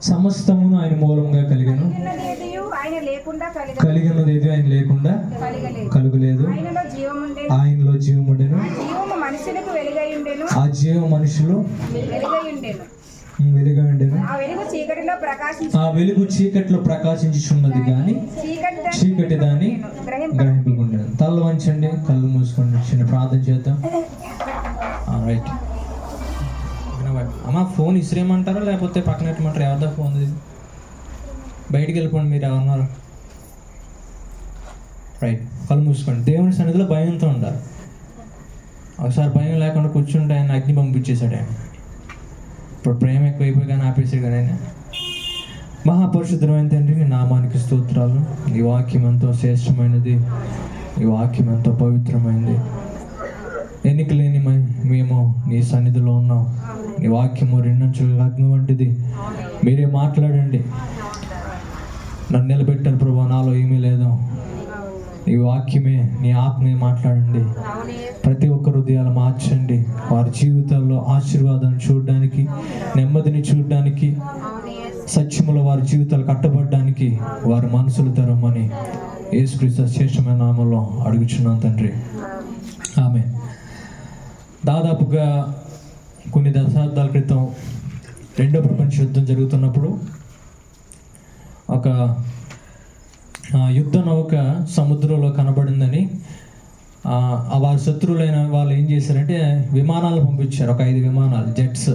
సమస్తమును ఆయన మూలంగా కలిగెను, కలిగినదేది ఆయన లేకుండా కలుగలేదు. ఆయనలో జీవముండెను, ఆ జీవం మనుషులు వెలుగై ఉండెను. ఆ వెలుగు చీకట్లో ప్రకాశించుచున్నది కానీ చీకటి దాన్ని గ్రహింపకుండెను. తల వంచండి, కళ్ళు మూసుకోండి, చిన్న ప్రార్థన చేద్దాం. రైట్ అమ్మ, ఫోన్ ఇసిరేయమంటారా లేకపోతే పక్కన పెట్టమంటారా? ఎవరిదా ఫోన్? బయటికి వెళ్ళిపోండి మీరు ఎవరున్నారు. రైట్, కళ్ళు మూసుకోండి. దేవుని సన్నిధిలో భయంతో ఉండాలి. ఒకసారి భయం లేకుండా కూర్చుంటే ఆయన అగ్ని పంపించేశాడు. ఆయన ఇప్పుడు ప్రేమ ఎక్కువైపోయి కానీ ఆపేసాడు. కానీ ఆయన మహాపరిశుద్ధమైన తండ్రి, నీ నామానికి స్తోత్రాలు. ఈ వాక్యం ఎంతో శ్రేష్టమైనది, ఈ వాక్యం ఎంతో పవిత్రమైనది. ఎన్నిక లేని మేము నీ సన్నిధిలో ఉన్నాం. నీ వాక్యము రెండంచుల అగ్ని వంటిది. మీరే మాట్లాడండి. నన్ను నిలబెట్టారు ప్రభు, నాలో ఏమీ లేదు. నీ వాక్యమే, నీ ఆత్మే మాట్లాడండి. ప్రతి ఒక్క హృదయాలు మార్చండి. వారి జీవితాల్లో ఆశీర్వాదాన్ని చూడడానికి, నెమ్మదిని చూడడానికి, సత్యములో వారి జీవితాలు కట్టబడడానికి వారి మనసులు తెరమని యేసుక్రీస్తు శ్రేష్టమైన నామములో అడుగుచున్నాను తండ్రి, ఆమేన్. దాదాపుగా కొన్ని దశాబ్దాల క్రితం రెండో ప్రపంచ యుద్ధం జరుగుతున్నప్పుడు ఒక యుద్ధ నౌక సముద్రంలో కనబడిందని వారి శత్రువులైన వాళ్ళు ఏం చేశారంటే విమానాలు పంపించారు. ఒక 5 విమానాలు, జెట్స్.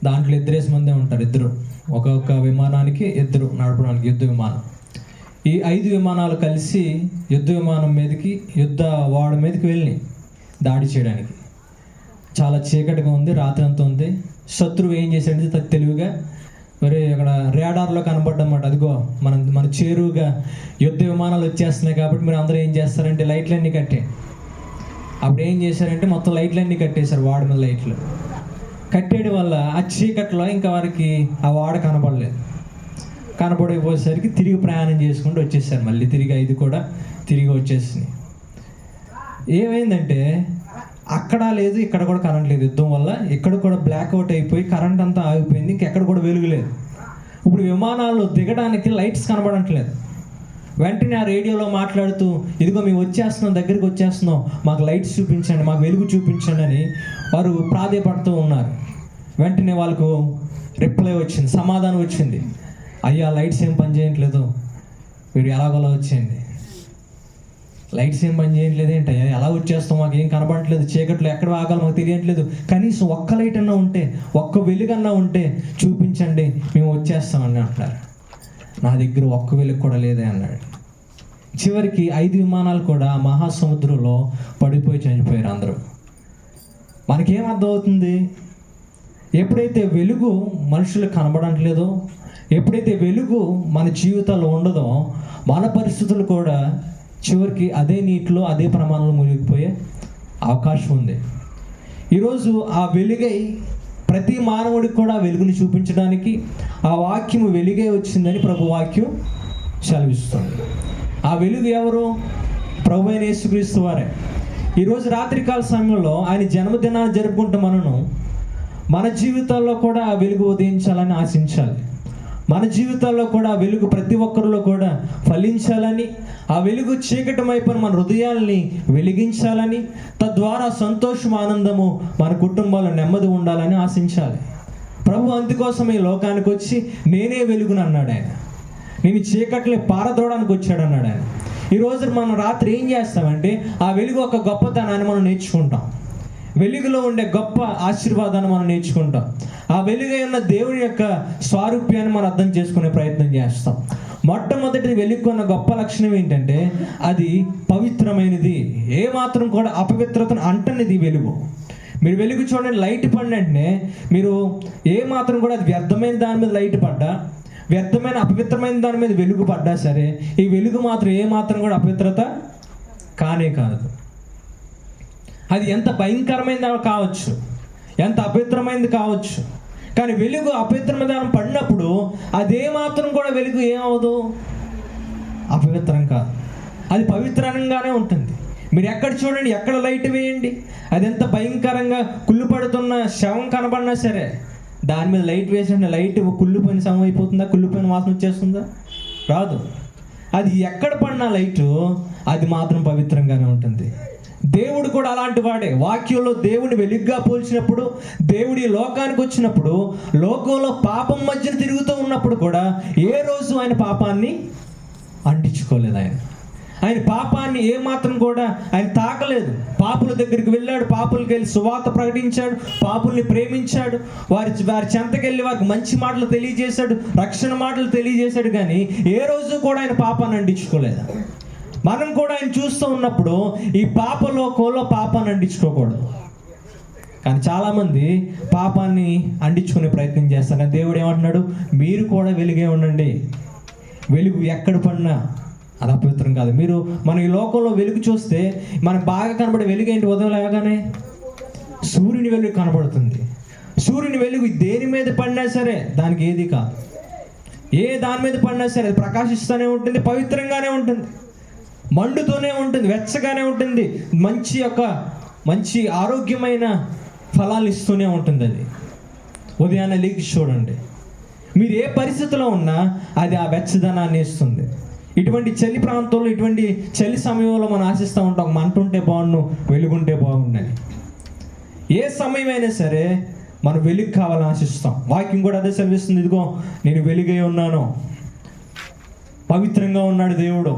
దాంట్లో 2 మందే ఉంటారు, ఇద్దరు. ఒక్కొక్క విమానానికి 2 నడపడానికి యుద్ధ విమానం. ఈ 5 విమానాలు కలిసి యుద్ధ విమానం మీదకి, యుద్ధ వాడ మీదకి వెళ్ళి దాడి చేయడానికి. చాలా చీకటిగా ఉంది, రాత్రి అంతా ఉంది. శత్రువు ఏం చేశాడంటే తెలివిగా మరి అక్కడ రేడార్లో కనపడ్డమాట. అదిగో మన చేరువుగా యుద్ధ విమానాలు వచ్చేస్తున్నాయి కాబట్టి మీరు అందరూ ఏం చేస్తారంటే లైట్లన్నీ కట్టేయండి. అప్పుడు ఏం చేశారంటే మొత్తం లైట్లన్నీ కట్టేశారు, వాడ మీద లైట్లు కట్టేయడం వల్ల ఆ చీకట్లో ఇంకా వారికి ఆ వాడ కనపడలేదు. కనపడకపోయేసరికి తిరిగి ప్రయాణం చేసుకుంటూ వచ్చేసారు. మళ్ళీ తిరిగి 5 కూడా తిరిగి వచ్చేసినాయి. ఏమైందంటే అక్కడ లేదు, ఇక్కడ కూడా కరెంట్ లేదు. యుద్ధం వల్ల ఇక్కడ కూడా బ్లాక్అవుట్ అయిపోయి కరెంట్ అంతా ఆగిపోయింది. ఇంకెక్కడ కూడా వెలుగులేదు. ఇప్పుడు విమానాలు దిగడానికి లైట్స్ కనబడట్లేదు. వెంటనే ఆ రేడియోలో మాట్లాడుతూ, ఇదిగో మేము వచ్చేస్తున్నాం, దగ్గరికి వచ్చేస్తున్నాం, మాకు లైట్స్ చూపించండి, మాకు వెలుగు చూపించండి అని వారు ప్రాధేయపడుతూ ఉన్నారు. వెంటనే వాళ్ళకు రిప్లై వచ్చింది, సమాధానం వచ్చింది. అయ్యా, లైట్స్ ఏం పని చేయట్లేదు, వీడు ఎలాగోలా వచ్చేయండి. లైట్స్ ఏం పని చేయట్లేదు ఏంటయ్యా, ఎలా వచ్చేస్తాం, మాకు ఏం కనబడట్లేదు, చీకట్లో ఎక్కడ ఆగాలి మాకు తెలియట్లేదు, కనీసం ఒక్క లైట్ అన్నా ఉంటే, ఒక్క వెలుగన్నా ఉంటే చూపించండి, మేము వచ్చేస్తామని అంటారు. నా దగ్గర ఒక్క వెలుగు కూడా లేదే అన్నాడు. చివరికి 5 విమానాలు కూడా మహాసముద్రంలో పడిపోయి చనిపోయారు అందరూ. మనకేం అర్థం అవుతుంది? ఎప్పుడైతే వెలుగు మనుషులకు కనబడట్లేదో, ఎప్పుడైతే వెలుగు మన జీవితాల్లో ఉండదో, మన పరిస్థితులు కూడా చివరికి అదే నీటిలో, అదే ప్రమాణంలో మునిగిపోయే అవకాశం ఉంది. ఈరోజు ఆ వెలుగై ప్రతి మానవుడికి కూడా వెలుగుని చూపించడానికి ఆ వాక్యము వెలుగే వచ్చిందని ప్రభు వాక్యం సెలవిస్తుంది. ఆ వెలుగు ఎవరు? ప్రభు అయిన యేసుక్రీస్తు వారే. ఈరోజు రాత్రికాల సమయంలో ఆయన జన్మదినాన్ని జరుపుకుంటూ మన జీవితాల్లో కూడా ఆ వెలుగు ఉదయించాలని ఆశించాలి. మన జీవితాల్లో కూడా ఆ వెలుగు ప్రతి ఒక్కరిలో కూడా ఫలించాలని, ఆ వెలుగు చీకటమైపోయిన మన హృదయాల్ని వెలిగించాలని, తద్వారా సంతోషం, ఆనందము మన కుటుంబాల్లో నెమ్మది ఉండాలని ఆశించాలి. ప్రభు అందుకోసం ఈ లోకానికి వచ్చి నేనే వెలుగును అన్నాడు ఆయన. నేను చీకట్లే పారదోడానికి వచ్చాడు అన్నాడు ఆయన. ఈరోజు మనం రాత్రి ఏం చేస్తామంటే ఆ వెలుగు ఒక గొప్పతనాన్ని మనం నేర్చుకుంటాం. వెలుగులో ఉండే గొప్ప ఆశీర్వాదాన్ని మనం నేర్చుకుంటాం. ఆ వెలుగై ఉన్న దేవుడి యొక్క స్వారూప్యాన్ని మనం అర్థం చేసుకునే ప్రయత్నం చేస్తాం. మొట్టమొదటి వెలుగు ఉన్న గొప్ప లక్షణం ఏంటంటే అది పవిత్రమైనది. ఏమాత్రం కూడా అపవిత్రతను అంటనిది వెలుగు. మీరు వెలుగు చూడండి, లైట్ పడినట్టునే మీరు ఏమాత్రం కూడా అది వ్యర్థమైన దాని మీద లైట్ పడ్డా, వ్యర్థమైన అపవిత్రమైన దాని మీద వెలుగు పడ్డా సరే, ఈ వెలుగు మాత్రం ఏమాత్రం కూడా అపవిత్రత కానే కాదు. అది ఎంత భయంకరమైనది కావచ్చు, ఎంత అపవిత్రమైనది కావచ్చు, కానీ వెలుగు అపవిత్రమైన దాని పడినప్పుడు అదేమాత్రం కూడా వెలుగు ఏమవదు, అపవిత్రం కాదు, అది పవిత్రంగానే ఉంటుంది. మీరు ఎక్కడ చూడండి, ఎక్కడ లైట్ వేయండి, అది ఎంత భయంకరంగా కుళ్ళుపడుతున్న శవం కనబడినా సరే, దాని మీద లైట్ వేసిన లైట్ కుళ్ళిపోయిన సమయం అయిపోతుందా? కుళ్ళిపోయిన వాసన వచ్చేస్తుందా? రాదు. అది ఎక్కడ పడినా లైటు అది మాత్రం పవిత్రంగానే ఉంటుంది. దేవుడు కూడా అలాంటి వాడే. వాక్యంలో దేవుడిని వెలుగ్గా పోల్చినప్పుడు, దేవుడి లోకానికి వచ్చినప్పుడు, లోకంలో పాపం మధ్యన తిరుగుతూ ఉన్నప్పుడు కూడా ఏ రోజు ఆయన పాపాన్ని అంటించుకోలేదు. ఆయన పాపాన్ని ఏమాత్రం కూడా ఆయన తాకలేదు. పాపుల దగ్గరికి వెళ్ళాడు, పాపులకి వెళ్ళి సువార్త ప్రకటించాడు, పాపుల్ని ప్రేమించాడు, వారి చెంతకెళ్ళి వారికి మంచి మాటలు తెలియజేశాడు, రక్షణ మాటలు తెలియజేశాడు. కానీ ఏ రోజు కూడా ఆయన పాపాన్ని అంటించుకోలేదు. మనం కూడా ఆయన చూస్తూ ఉన్నప్పుడు ఈ పాపలోకంలో పాపాన్ని అంటించుకోకూడదు. కానీ చాలామంది పాపాన్ని అంటించుకునే ప్రయత్నం చేస్తారు. దేవుడు ఏమంటున్నాడు? మీరు కూడా వెలుగే ఉండండి. వెలుగు ఎక్కడ పడినా అది అపవిత్రం కాదు. మీరు మన ఈ లోకంలో వెలుగు చూస్తే మనకు బాగా కనబడే వెలుగు ఏంటి? ఉదయం లేవగానే సూర్యుని వెలుగు కనబడుతుంది. సూర్యుని వెలుగు దేని మీద పడినా సరే దానికి ఏది కాదు. ఏ దాని మీద పడినా సరే అది ప్రకాశిస్తూనే ఉంటుంది, పవిత్రంగానే ఉంటుంది, మండుతూనే ఉంటుంది, వెచ్చగానే ఉంటుంది, మంచి ఆరోగ్యమైన ఫలాలు ఇస్తూనే ఉంటుంది. అది ఉదయాన్నే లేచి చూడండి, మీరు ఏ పరిస్థితిలో ఉన్నా అది ఆ వెచ్చదనాన్ని ఇస్తుంది. ఇటువంటి చలి ప్రాంతంలో, ఇటువంటి చలి సమయంలో మనం ఆశిస్తూ ఉంటాం, మంట ఉంటే బాగుండు, వెలుగుంటే బాగుండని. ఏ సమయమైనా సరే మనం వెలుగు కావాలని ఆశిస్తాం. వాక్యం కూడా అదే సెలవిస్తుంది. ఇదిగో నేను వెలుగై ఉన్నాను. పవిత్రంగా ఉన్నాడు దేవుడు,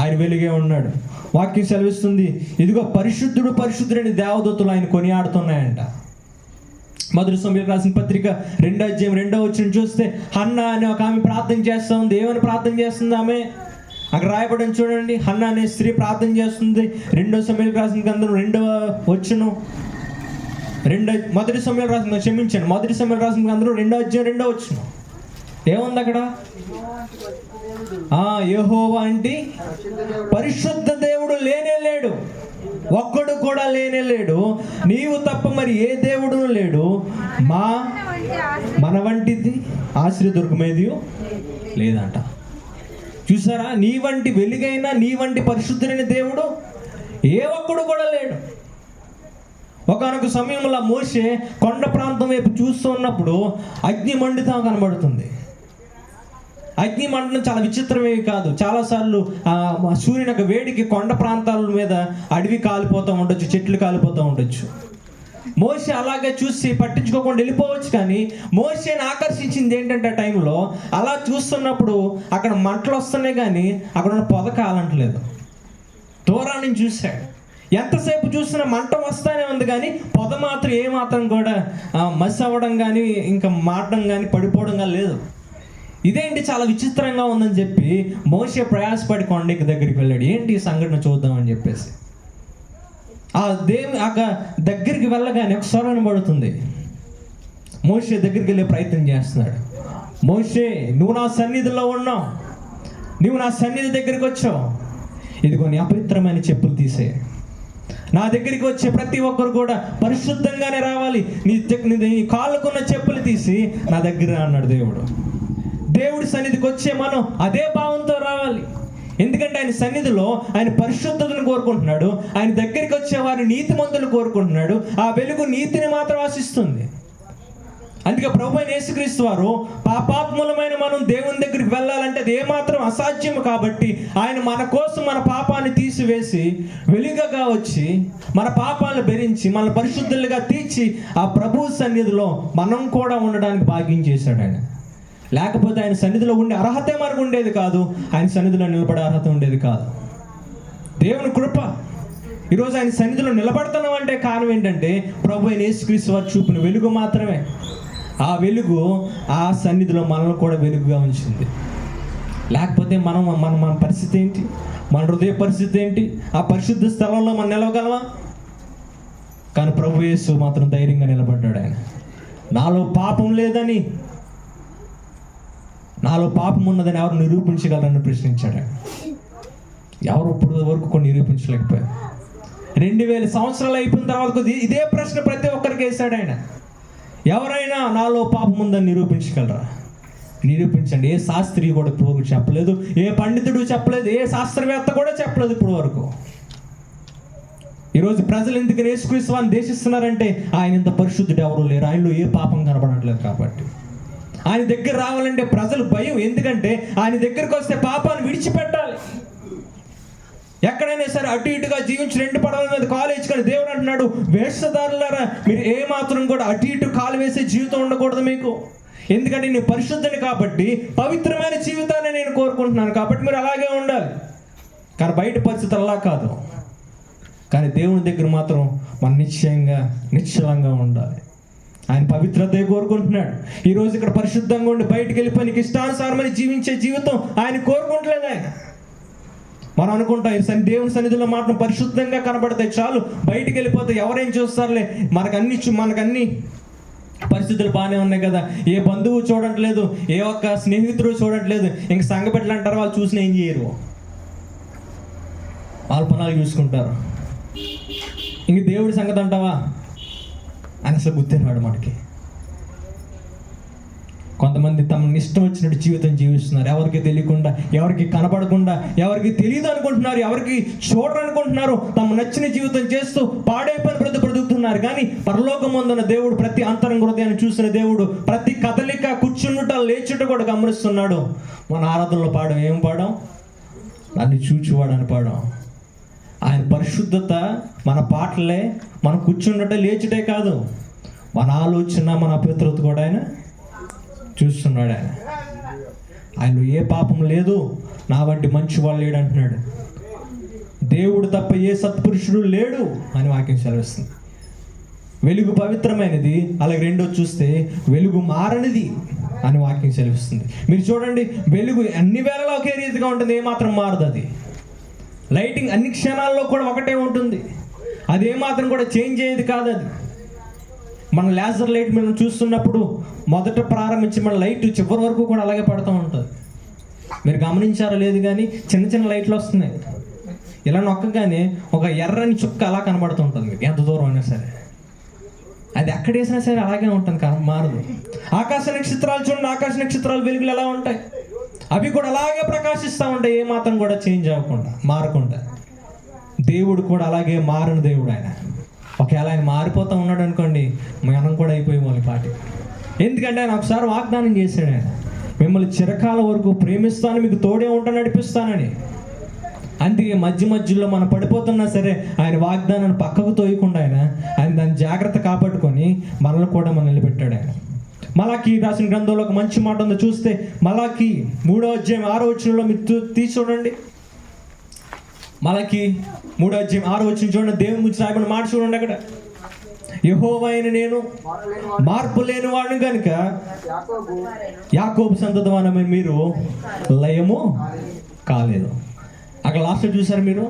ఆయన వెలుగే ఉన్నాడు. వాక్యం సెలవిస్తుంది, ఇదిగో పరిశుద్ధుడు పరిశుద్ధుడని దేవదూతలు ఆయన కొనియాడుతున్నాయంట. మొదటి సమూయేలు రాసిన పత్రిక 2వ అధ్యాయం 2వ వచనం చూస్తే హన్నా అనే ఒక ఆమె ప్రార్థన చేస్తూ ఉంది. ఏమని ప్రార్థన చేస్తుంది ఆమె? అక్కడ రాయబడిన చూడండి. హన్నా అనే స్త్రీ ప్రార్థన చేస్తుంది. 2వ సమూయేలు రాసిన గ్రంథం 2వ వచనం, మొదటి సమూయేలు రాసిన గ్రంథం 2వ అధ్యాయం 2వ వచనం ఏముంది అక్కడ? యెహోవా అంటే పరిశుద్ధ దేవుడు లేనే లేడు, ఒక్కడు కూడా లేనే లేడు, నీవు తప్ప మరి ఏ దేవుడు లేడు, మన వంటిది ఆశ్రయ దుర్గమేది లేదంట. చూసారా? నీ వంటి వెలుగైనా, నీ వంటి పరిశుద్ధుడైన దేవుడు ఏ ఒక్కడు కూడా లేడు. ఒకానొక సమయంలో మోషే కొండ ప్రాంతం వైపు చూస్తూ ఉన్నప్పుడు అగ్ని మండుతా కనబడుతుంది. అగ్ని మండలం చాలా విచిత్రమేవి కాదు. చాలాసార్లు సూర్యుని యొక్క వేడికి కొండ ప్రాంతాల మీద అడవి కాలిపోతూ ఉండొచ్చు, చెట్లు కాలిపోతూ ఉండొచ్చు. మోషే అలాగే చూసి పట్టించుకోకుండా వెళ్ళిపోవచ్చు. కానీ మోషేని ఆకర్షించింది ఏంటంటే ఆ టైంలో అలా చూస్తున్నప్పుడు అక్కడ మంటలు వస్తున్నాయి, కానీ అక్కడ ఉన్న పొద కాలంటలేదు. దూరాన్ని చూశాడు. ఎంతసేపు చూసినా మంట వస్తానే ఉంది, కానీ పొద మాత్రం ఏమాత్రం కూడా మసి అవ్వడం కానీ ఇంకా మారడం కానీ పడిపోవడం కానీ లేదు. ఇదేంటి చాలా విచిత్రంగా ఉందని చెప్పి మోషే ప్రయాసపడి కొండకి దగ్గరికి వెళ్ళాడు. ఏంటి ఈ సంఘటన చూద్దామని చెప్పేసి దగ్గరికి వెళ్ళగానే ఒక స్వరం పడుతుంది. మోషే దగ్గరికి వెళ్ళే ప్రయత్నం చేస్తున్నాడు. మోషే, నువ్వు నా సన్నిధిలో ఉన్నావు, నువ్వు నా సన్నిధి దగ్గరికి వచ్చావు, ఇదిగో నీ అపవిత్రమైన చెప్పులు తీసే. నా దగ్గరికి వచ్చే ప్రతి ఒక్కరు కూడా పరిశుద్ధంగానే రావాలి, నీ కాళ్ళకున్న చెప్పులు తీసి నా దగ్గర అన్నాడు దేవుడు. దేవుడి సన్నిధికి వచ్చే మనం అదే భావంతో రావాలి. ఎందుకంటే ఆయన సన్నిధిలో ఆయన పరిశుద్ధతను కోరుకుంటున్నాడు. ఆయన దగ్గరికి వచ్చే వారి నీతిమంతులు కోరుకుంటున్నాడు. ఆ వెలుగు నీతిని మాత్రం ఆశిస్తుంది. అందుకే ప్రభువైన యేసుక్రీస్తు వారు పాపాత్ములమైన మనం దేవుని దగ్గరికి వెళ్ళాలంటే అది ఏమాత్రం అసాధ్యము. కాబట్టి ఆయన మన కోసం మన పాపాన్ని తీసివేసి వెలుగుగా వచ్చి మన పాపాలను భరించి మన పరిశుద్ధులుగా తీర్చి ఆ ప్రభు సన్నిధిలో మనం కూడా ఉండడానికి భాగ్యం చేశాడు ఆయన. లేకపోతే ఆయన సన్నిధిలో ఉండే అర్హత మనకు ఉండేది కాదు, ఆయన సన్నిధిలో నిలబడే అర్హత ఉండేది కాదు. దేవుని కృప. ఈరోజు ఆయన సన్నిధిలో నిలబడుతున్నాం అంటే కారణం ఏంటంటే ప్రభు అయిన యేసుక్రీస్తు వారు చూపిన వెలుగు మాత్రమే. ఆ వెలుగు ఆ సన్నిధిలో మనల్ని కూడా వెలుగుగా ఉంచింది. లేకపోతే మన పరిస్థితి ఏంటి? మన హృదయ పరిస్థితి ఏంటి? ఆ పరిశుద్ధ స్థలంలో మనం నిలవగలమా? కానీ ప్రభు యేసు మాత్రం ధైర్యంగా నిలబడ్డాడు. ఆయన నాలో పాపం లేదని, నాలో పాపం ఉన్నదని ఎవరు నిరూపించగలరని ప్రశ్నించాడు. ఎవరు ఇప్పుడు వరకు కొన్ని నిరూపించలేకపోయారు. 2000 సంవత్సరాలు అయిపోయిన తర్వాత ఇదే ప్రశ్న ప్రతి ఒక్కరికి వేశాడు ఆయన. ఎవరైనా నాలో పాపం ఉందని నిరూపించగలరా? నిరూపించండి. ఏ శాస్త్రి కూడా ఇప్పుడు వరకు చెప్పలేదు, ఏ పండితుడు చెప్పలేదు, ఏ శాస్త్రవేత్త కూడా చెప్పలేదు ఇప్పుడు వరకు. ఈరోజు ప్రజలు ఎందుకు యేసుక్రీస్తు వారిని ద్వేషిస్తున్నారంటే ఆయన ఇంత పరిశుద్ధుడు ఎవరు లేరు, ఆయనలో ఏ పాపం కనబడట్లేదు కాబట్టి. ఆయన దగ్గర రావాలంటే ప్రజలు భయం, ఎందుకంటే ఆయన దగ్గరికి వస్తే పాపాన్ని విడిచిపెట్టాలి. ఎక్కడైనా సరే అటు ఇటుగా జీవించి 2 పడవల మీద కాలు వేసుకొని దేవుడు అంటున్నాడు, వేషధారులారా మీరు ఏ మాత్రం కూడా అటు ఇటు కాలు వేసే జీవితం ఉండకూడదు మీకు. ఎందుకంటే నేను పరిశుద్ధుని కాబట్టి పవిత్రమైన జీవితాన్ని నేను కోరుకుంటున్నాను, కాబట్టి మీరు అలాగే ఉండాలి. కానీ బయట పరిస్థితులు అలా కాదు. కానీ దేవుని దగ్గర మాత్రం మనం నిశ్చలంగా ఉండాలి. ఆయన పవిత్రతే కోరుకుంటున్నాడు. ఈరోజు ఇక్కడ పరిశుద్ధంగా ఉండి బయటకు వెళ్ళిపోయి నీకు ఇష్టానుసారమని జీవించే జీవితం ఆయన కోరుకుంటలేదు. ఆయన మనం అనుకుంటాం దేవుని సన్నిధిలో మాత్రం పరిశుద్ధంగా కనబడతాయి చాలు, బయటికి వెళ్ళిపోతే ఎవరేం చూస్తారులే, మనకన్నీ పరిస్థితులు బాగానే ఉన్నాయి కదా, ఏ బంధువు చూడట్లేదు, ఏ ఒక్క స్నేహితుడు చూడట్లేదు, ఇంక సంఘ పెట్టలు అంటారు, వాళ్ళు చూసిన ఏం చేయరు, వాళ్ళ పనాలు చూసుకుంటారు. ఇంక దేవుడి సంగతి అంటావా అని అసలు గుర్తినాడు మనకి. కొంతమంది తమ ఇష్టం వచ్చినట్టు జీవితం జీవిస్తున్నారు, ఎవరికి తెలియకుండా, ఎవరికి కనపడకుండా, ఎవరికి తెలియదు అనుకుంటున్నారు, ఎవరికి చూడరు అనుకుంటున్నారు, తమ నచ్చిన జీవితం చేస్తూ పాడైపోయిన బ్రతుకుతున్నారు. కానీ పరలోకమందున్న దేవుడు ప్రతి అంతరంగ హృదయాన్ని చూసిన దేవుడు ప్రతి కదలిక, కూర్చుండుట, లేచుట కూడా గమనిస్తున్నాడు. మన ఆరాధనలో పాడం ఏం పాడం? నన్ను చూచువాడని పాడం. ఆయన పరిశుద్ధత మన పాటలే, మన కూర్చుండట, లేచుటే కాదు, మన ఆలోచన, మన అపవిత్రత కూడా ఆయన చూస్తున్నాడు. ఆయనలో ఏ పాపం లేదు, నా వంటి మంచి వాళ్ళు లేడు అంటున్నాడు. దేవుడు తప్ప ఏ సత్పురుషుడు లేడు అని వాక్యం సెలవిస్తుంది. వెలుగు పవిత్రమైనది, అలాగే రెండో చూస్తే వెలుగు మారనిది అని వాక్యం సెలవిస్తుంది. మీరు చూడండి, వెలుగు అన్ని వేళలా ఒకే రీతిగా ఉంటుంది, ఏమాత్రం మారదు. అది లైటింగ్ అన్ని క్షణాల్లో కూడా ఒకటే ఉంటుంది, అది ఏమాత్రం కూడా చేంజ్ అయ్యేది కాదు. అది మన లేజర్ లైట్ మనం చూస్తున్నప్పుడు మొదట ప్రారంభించి మన లైట్ చివరి వరకు కూడా అలాగే పడుతూ ఉంటుంది. మీరు గమనించారో లేదు కానీ చిన్న చిన్న లైట్లు వస్తున్నాయి, ఇలా నొక్కగానే ఒక ఎర్రని చుక్క అలా కనబడుతుంటుంది మీకు, ఎంత దూరం అయినా సరే. అది ఎక్కడ వేసినా సరే అలాగే ఉంటుంది, మారదు. ఆకాశ నక్షత్రాలు చూడండి, ఆకాశ నక్షత్రాలు వెలుగులు ఎలా ఉంటాయి, అవి కూడా అలాగే ప్రకాశిస్తూ ఉంటాయి, ఏమాత్రం కూడా చేంజ్ అవ్వకుండా, మారకుండా. దేవుడు కూడా అలాగే మారని దేవుడు. ఆయన ఒకవేళ ఆయన మారిపోతూ ఉన్నాడు అనుకోండి, మనం కూడా అయిపోయి వాళ్ళ పాటి. ఎందుకంటే ఆయన ఒకసారి వాగ్దానం చేశాడు, ఆయన మిమ్మల్ని చిరకాల వరకు ప్రేమిస్తాను, మీకు తోడే ఉంటాను, నడిపిస్తానని. అందుకే మధ్యలో మనం పడిపోతున్నా సరే ఆయన వాగ్దానాన్ని పక్కకు తోయకుండా ఆయన దాన్ని జాగ్రత్త కాపాడుకొని మనల్ని కూడా మనం నిలబెట్టాడు. ఆయన మలాకి రాసిన గ్రంథంలో ఒక మంచి మాట ఉందో చూస్తే, మలాకి 3వ అధ్యాయం 6వ వచనంలో మీరు తీసి చూడండి. మలాకి 3వ అధ్యాయం 6వ వచనం చూడండి, దేవుని గురించి రాయబడిన మాట చూడండి. అక్కడ యెహోవా అయిన నేను మార్పు లేని వాడిని కనుక యాకోబు సంతతివారమైన మీరు లయము కాలేదు. అక్కడ లాస్ట్ చూసారు మీరు,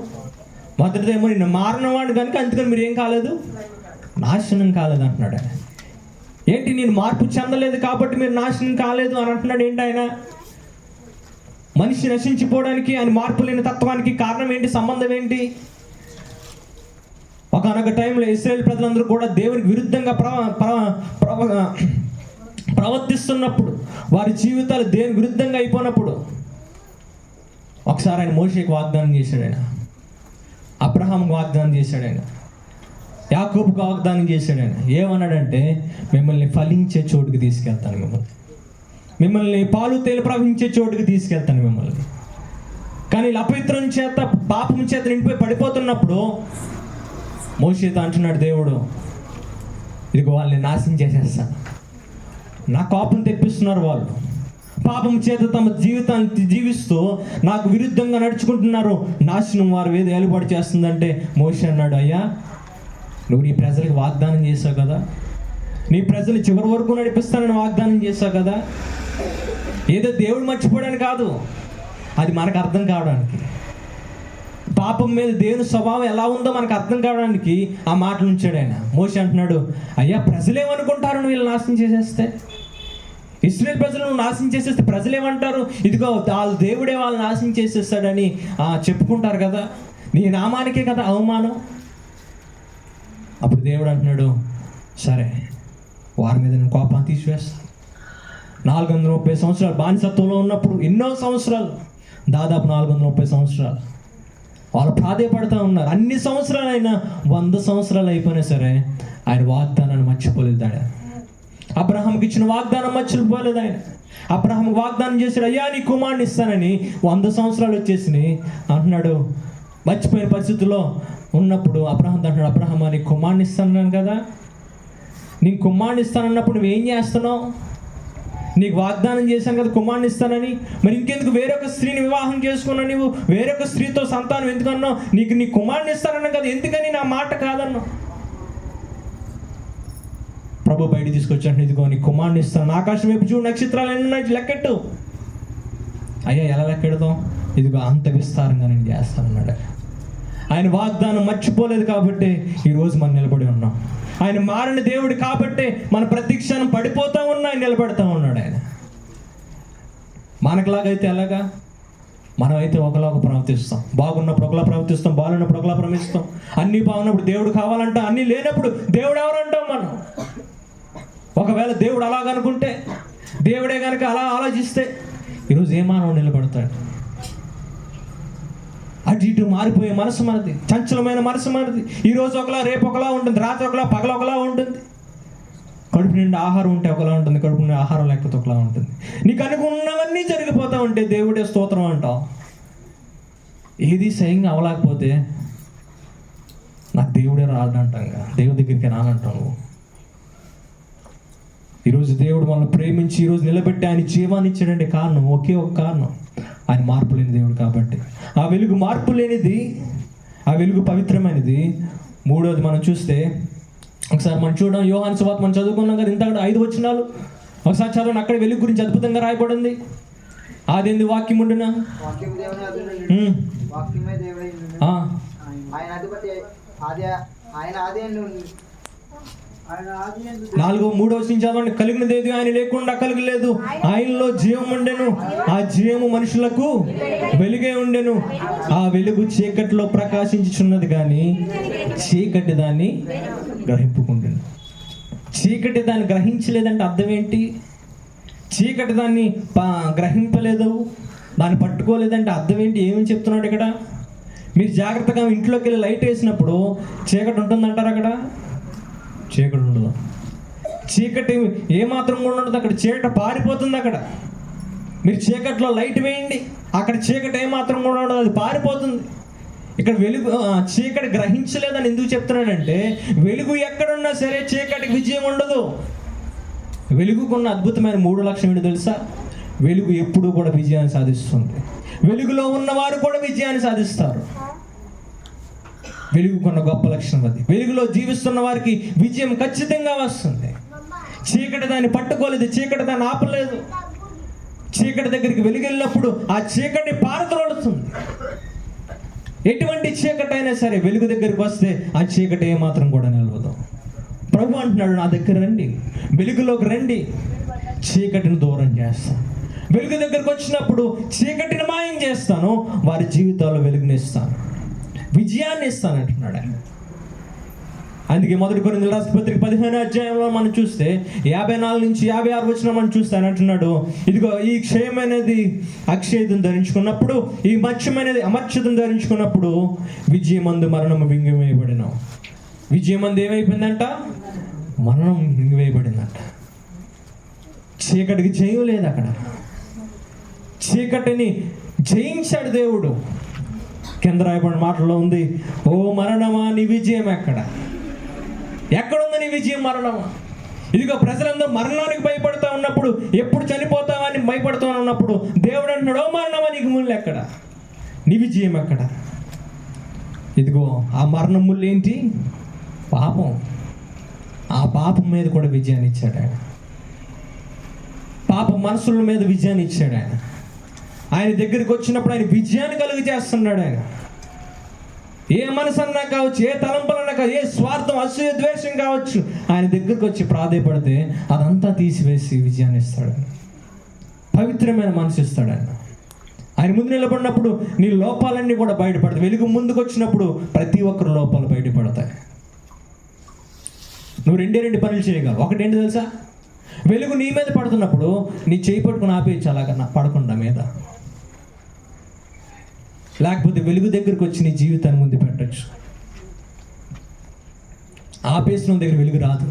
మొదటిదేమో నేను మారిన వాడిని కనుక అందుకని మీరు ఏం కాలేదు, నాశనం కాలేదు అంటున్నాడు. ఏంటి, నేను మార్పు చెందలేదు కాబట్టి మీరు నాశనం కాలేదు అని అంటున్నాడు. ఏంటి ఆయన? మనిషి నశించిపోవడానికి, ఆయన మార్పు లేని తత్వానికి కారణం ఏంటి, సంబంధం ఏంటి? ఒకనొక టైంలో ఇశ్రాయేల్ ప్రజలందరూ కూడా దేవునికి విరుద్ధంగా ప్రవర్తిస్తున్నప్పుడు, వారి జీవితాలు దేవునికి విరుద్ధంగా అయిపోయినప్పుడు ఒకసారి ఆయన మోషేకి వాగ్దానం చేశాడు, ఆయన అబ్రహాంకి వాగ్దానం చేశాడు, ఆయన యాకోబుకు వాగ్దానం చేశాడు. ఆయన ఏమన్నాడంటే, మిమ్మల్ని ఫలించే చోటుకి తీసుకెళ్తాను, మిమ్మల్ని పాలు తేలి ప్రవహించే చోటుకి తీసుకెళ్తాను మిమ్మల్ని. కానీ అపవిత్రం చేత, పాపం చేత నిండిపోయి పడిపోతున్నప్పుడు మోషేతో అంటున్నాడు దేవుడు, ఇదిగో వాళ్ళని నాశనం చేసేస్తాను, నా కోపం తెప్పిస్తున్నారు, వాళ్ళు పాపం చేత తమ జీవితాన్ని జీవిస్తూ నాకు విరుద్ధంగా నడుచుకుంటున్నారు, నాశనం వారు ఏది ఏలుబడి చేస్తుందంటే మోషే అన్నాడు, అయ్యా నువ్వు నీ ప్రజలకు వాగ్దానం చేసావు కదా, నీ ప్రజలు చివరి వరకు నడిపిస్తానని వాగ్దానం చేసావు కదా, ఏదో దేవుడు మర్చిపోవడానికి కాదు, అది మనకు అర్థం కావడానికి, పాపం మీద దేవుని స్వభావం ఎలా ఉందో మనకు అర్థం కావడానికి ఆ మాటలు ఉంచాడు ఆయన. మోషే అంటున్నాడు, అయ్యా ప్రజలేమనుకుంటారు నువ్వు వీళ్ళు నాశనం చేసేస్తే, ఇశ్రాయేల్ ప్రజలను నాశనం చేసేస్తే ప్రజలేమంటారు, ఇదిగో వాళ్ళ దేవుడే వాళ్ళు నాశనం చేసేస్తాడని చెప్పుకుంటారు కదా, నీ నామానికే కదా అవమానం. అప్పుడు దేవుడు అంటున్నాడు, సరే వారి మీద నేను కోపాన్ని తీసివేస్తాను. 430 సంవత్సరాలు బానిసత్వంలో ఉన్నప్పుడు, ఎన్నో సంవత్సరాలు, దాదాపు 430 సంవత్సరాలు వాళ్ళు ప్రాధేయపడుతూ ఉన్నారు. అన్ని సంవత్సరాలైనా 100 సంవత్సరాలు అయిపోయినా సరే ఆయన వాగ్దానాన్ని మర్చిపోలేదు. ఆయన అబ్రహాంకి ఇచ్చిన వాగ్దానం మర్చిపోలేదు. ఆయన అబ్రహాం వాగ్దానం చేశాడు, అయ్యా నీ కుమారుని ఇస్తానని. 100 సంవత్సరాలు వచ్చేసినాయి అంటున్నాడు. మర్చిపోయిన పరిస్థితుల్లో ఉన్నప్పుడు అబ్రహాం అంటున్నాడు, అబ్రహాం నీ కుమారుని ఇస్తాను కదా, నీకు కుమారుని ఇస్తానన్నప్పుడు నువ్వేం చేస్తున్నావు? నీకు వాగ్దానం చేశాను కదా కుమారుని ఇస్తానని, మరి ఇంకెందుకు వేరొక స్త్రీని వివాహం చేసుకున్నావు? నువ్వు వేరొక స్త్రీతో సంతానం ఎందుకన్నావు? నీ కుమారుని ఇస్తానన్నా కదా, ఎందుకని నా మాట కాదన్నావు? ప్రభు బయట తీసుకొచ్చాను, ఇదిగో నీ కుమారుని ఇస్తాను, ఆకాశం వైపు చూడు, నక్షత్రాలు ఎన్ని ఉన్నాయి లెక్కెట్టు. అయ్యా ఎలా లెక్కెడతాం? ఇదిగో అంత విస్తారంగా నేను చేస్తానన్నాడు. ఆయన వాగ్దానం మర్చిపోలేదు కాబట్టి ఈరోజు మనం నిలబడి ఉన్నాం. ఆయన మారిన దేవుడు కాబట్టి మన ప్రతి క్షణం పడిపోతూ ఉన్నా ఆయన నిలబెడతా ఉన్నాడు. ఆయన మనకులాగైతే ఎలాగా? మనమైతే ఒకలాగా ప్రవర్తిస్తాం, బాగున్నప్పుడు ఒకలా ప్రవర్తిస్తాం, బాగున్నప్పుడు ఒకలా ప్రవర్తిస్తాం. అన్నీ బాగున్నప్పుడు దేవుడు కావాలంట, అన్నీ లేనప్పుడు దేవుడు ఎవరంటాం మనం. ఒకవేళ దేవుడు అలాగనుకుంటే, దేవుడే కనుక అలా ఆలోచిస్తే ఈరోజు ఏ మానవుడు నిలబడతాడు? అటు ఇటు మారిపోయే మనసు మనది, చంచలమైన మనసు మనది. ఈరోజు ఒకలా, రేపు ఒకలా ఉంటుంది, రాత్రి ఒకలా, పగల ఒకలా ఉంటుంది. కడుపు నిండా ఆహారం ఉంటే ఒకలా ఉంటుంది, కడుపు నిండా ఆహారం లేకపోతే ఒకలా ఉంటుంది. నీకు అనుకున్నవన్నీ జరిగిపోతూ ఉంటే దేవుడే స్తోత్రం అంటావు. ఏది స్వయంగా అవలేకపోతే నాకు దేవుడే రాడంటాం, దేవుడి దగ్గరికి రానంటాం నువ్వు. ఈరోజు దేవుడు మనల్ని ప్రేమించి ఈరోజు నిలబెట్టి ఆయన జీవాన్ని ఇచ్చాడంటే కారణం ఒకే ఒక కారణం, ఆయన మార్పు లేని దేవుడు కాబట్టి. ఆ వెలుగు మార్పు లేనిది, ఆ వెలుగు పవిత్రమైనది. మూడోది మనం చూస్తే ఒకసారి మనం చూడడం, యోహాను సువార్త మనం చదువుకున్నాం కదా, ఇంత 5 వచనాలు ఒకసారి చదవండి. అక్కడ వెలుగు గురించి అద్భుతంగా రాయబడింది. ఆది వాక్యం ఉండున, మూడో వచనం చదవండి. కలిగినదేది ఆయన లేకుండా కలగలేదు, ఆయనలో జీవం ఉండెను, ఆ జీవము మనుషులకు వెలుగే ఉండెను. ఆ వెలుగు చీకటిలో ప్రకాశించుచున్నది కానీ చీకటి దాన్ని గ్రహింపుకుంటుంది. చీకటి దాన్ని గ్రహించలేదంటే అర్థం ఏంటి? చీకటి దాన్ని గ్రహింపలేదు, దాన్ని పట్టుకోలేదంటే అర్థం ఏంటి? ఏమని చెప్తున్నాడు ఇక్కడ? మీరు జాగ్రత్తగా ఇంట్లోకి వెళ్ళి లైట్ వేసినప్పుడు చీకటి ఉంటుందంటారు? అక్కడ చీకటి ఉండదు. చీకటి ఏమాత్రం కూడా ఉండదు, అక్కడ చీకటి పారిపోతుంది. అక్కడ మీరు చీకట్లో లైట్ వేయండి, అక్కడ చీకటి ఏమాత్రం కూడా ఉండదు, అది పారిపోతుంది. ఇక్కడ వెలుగు చీకటి గ్రహించలేదని ఎందుకు చెప్తున్నాడంటే, వెలుగు ఎక్కడున్నా సరే చీకటికి విజయం ఉండదు. వెలుగుకున్న అద్భుతమైన 3 లక్షణం ఏంటో తెలుసా? వెలుగు ఎప్పుడూ కూడా విజయాన్ని సాధిస్తుంది. వెలుగులో ఉన్నవారు కూడా విజయాన్ని సాధిస్తారు. వెలుగుకున్న గొప్ప లక్షణం అది. వెలుగులో జీవిస్తున్న వారికి విజయం ఖచ్చితంగా వస్తుంది. చీకటి దాన్ని పట్టుకోలేదు, చీకటి దాన్ని ఆపలేదు. చీకటి దగ్గరికి వెలుగు వెళ్ళినప్పుడు ఆ చీకటి పారద్రోలుతుంది. ఎటువంటి చీకటి అయినా సరే వెలుగు దగ్గరికి వస్తే ఆ చీకటి ఏమాత్రం కూడా నిలవదు. ప్రభు అంటున్నాడు, నా దగ్గర రండి, వెలుగులోకి రండి, చీకటిని దూరం చేస్తాను. వెలుగు దగ్గరికి వచ్చినప్పుడు చీకటిని మాయం చేస్తాను, వారి జీవితాల్లో వెలుగునిస్తాను, విజయాన్ని ఇస్తాను అంటున్నాడు ఆయన. అందుకే 1 కొరింథీయుల రాసిన పత్రిక 15వ అధ్యాయంలో మనం చూస్తే 54 నుంచి 56 వచనం మనం చూస్తే ఆయన అంటున్నాడు, ఇదిగో ఈ క్షయమైనది అక్షయతను ధరించుకున్నప్పుడు, ఈ మత్స్యమైనది అమర్త్యతను ధరించుకున్నప్పుడు విజయమందు మరణము మింగివేయబడిన. విజయమందు ఏమైపోయిందంట? మరణం మింగివేయబడిందంట. చీకటికి జయం లేదు. అక్కడ చీకటిని జయించాడు దేవుడు. కింద రాయబడిన మాటల్లో ఉంది, ఓ మరణమా నీ విజయం ఎక్కడుంది నీ విజయం? మరణమా. ఇదిగో ప్రజలందరూ మరణానికి భయపడుతూ ఉన్నప్పుడు, ఎప్పుడు చనిపోతామని భయపడుతూ ఉన్నప్పుడు దేవుడు అంటున్నాడు, ఓ మరణమా నీకు ముళ్ళు ఎక్కడ? నీ విజయం ఎక్కడ? ఇదిగో ఆ మరణం ముళ్ళు ఏంటి? పాపం. ఆ పాపం మీద కూడా విజయాన్ని ఇచ్చాడు ఆయన. పాప మనసుల మీద విజయాన్ని ఇచ్చాడు ఆయన. ఆయన దగ్గరికి వచ్చినప్పుడు ఆయన విజయాన్ని కలుగు చేస్తున్నాడు ఆయన. ఏ మనసు అన్నా కావచ్చు, ఏ తలంపులన్నా కావచ్చు, ఏ స్వార్థం, అసూయ, ద్వేషం కావచ్చు, ఆయన దగ్గరికి వచ్చి ప్రాధేయపడితే అదంతా తీసివేసి విజయాన్ని ఇస్తాడు ఆయన. పవిత్రమైన మనసు ఇస్తాడు ఆయన. ఆయన ముందు నిలబడినప్పుడు నీ లోపాలన్నీ కూడా బయటపడతాయి. వెలుగు ముందుకు వచ్చినప్పుడు ప్రతి ఒక్కరు లోపాలు బయటపడతాయి. నువ్వు 2 పనులు చేయగలవు. ఒకటి ఏంటి తెలుసా? వెలుగు నీ మీద పడుతున్నప్పుడు నీ చేయి పట్టుకుని ఆపేయచ్చు, అలాగన్నా పడకుండా మీద. లేకపోతే వెలుగు దగ్గరికి వచ్చి నీ జీవితాన్ని ముందు పెట్టచ్చు. ఆపేసిన వాళ్ళ దగ్గర వెలుగు రాదు.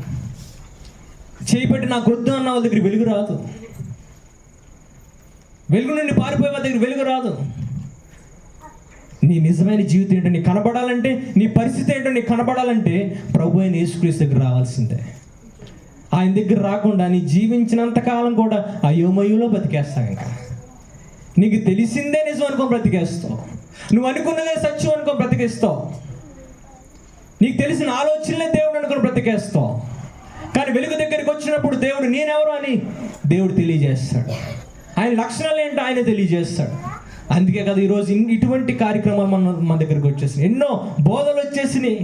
చేయబట్టి నాకు వద్దు అన్న వాళ్ళ దగ్గర వెలుగు రాదు. వెలుగు నుండి పారిపోయే వాళ్ళ దగ్గర వెలుగు రాదు. నీ నిజమైన జీవితం ఏంటో నీకు కనబడాలంటే, నీ పరిస్థితి ఏంటో నీకు కనబడాలంటే ప్రభు అయిన యేసుక్రీస్తు దగ్గర రావాల్సిందే. ఆయన దగ్గర రాకుండా నీ జీవించినంత కాలం కూడా అయోమయంలో బతికేస్తావు. ఇంకా నీకు తెలిసిందే నిజం అనుకో బ్రతికేస్తావు. నువ్వు అనుకున్నదే సత్యం అనుకో బ్రతికేస్తావు. నీకు తెలిసిన ఆలోచనలే దేవుడు అనుకుని బ్రతికేస్తావు. కానీ వెలుగు దగ్గరికి వచ్చినప్పుడు దేవుడు నేనెవరు అని దేవుడు తెలియజేస్తాడు. ఆయన లక్షణాలు ఏంటో ఆయన తెలియజేస్తాడు. అందుకే కదా ఈరోజు ఇటువంటి కార్యక్రమాలు మన దగ్గరికి వచ్చేసినాయి. ఎన్నో బోధలు వచ్చేసినాయి.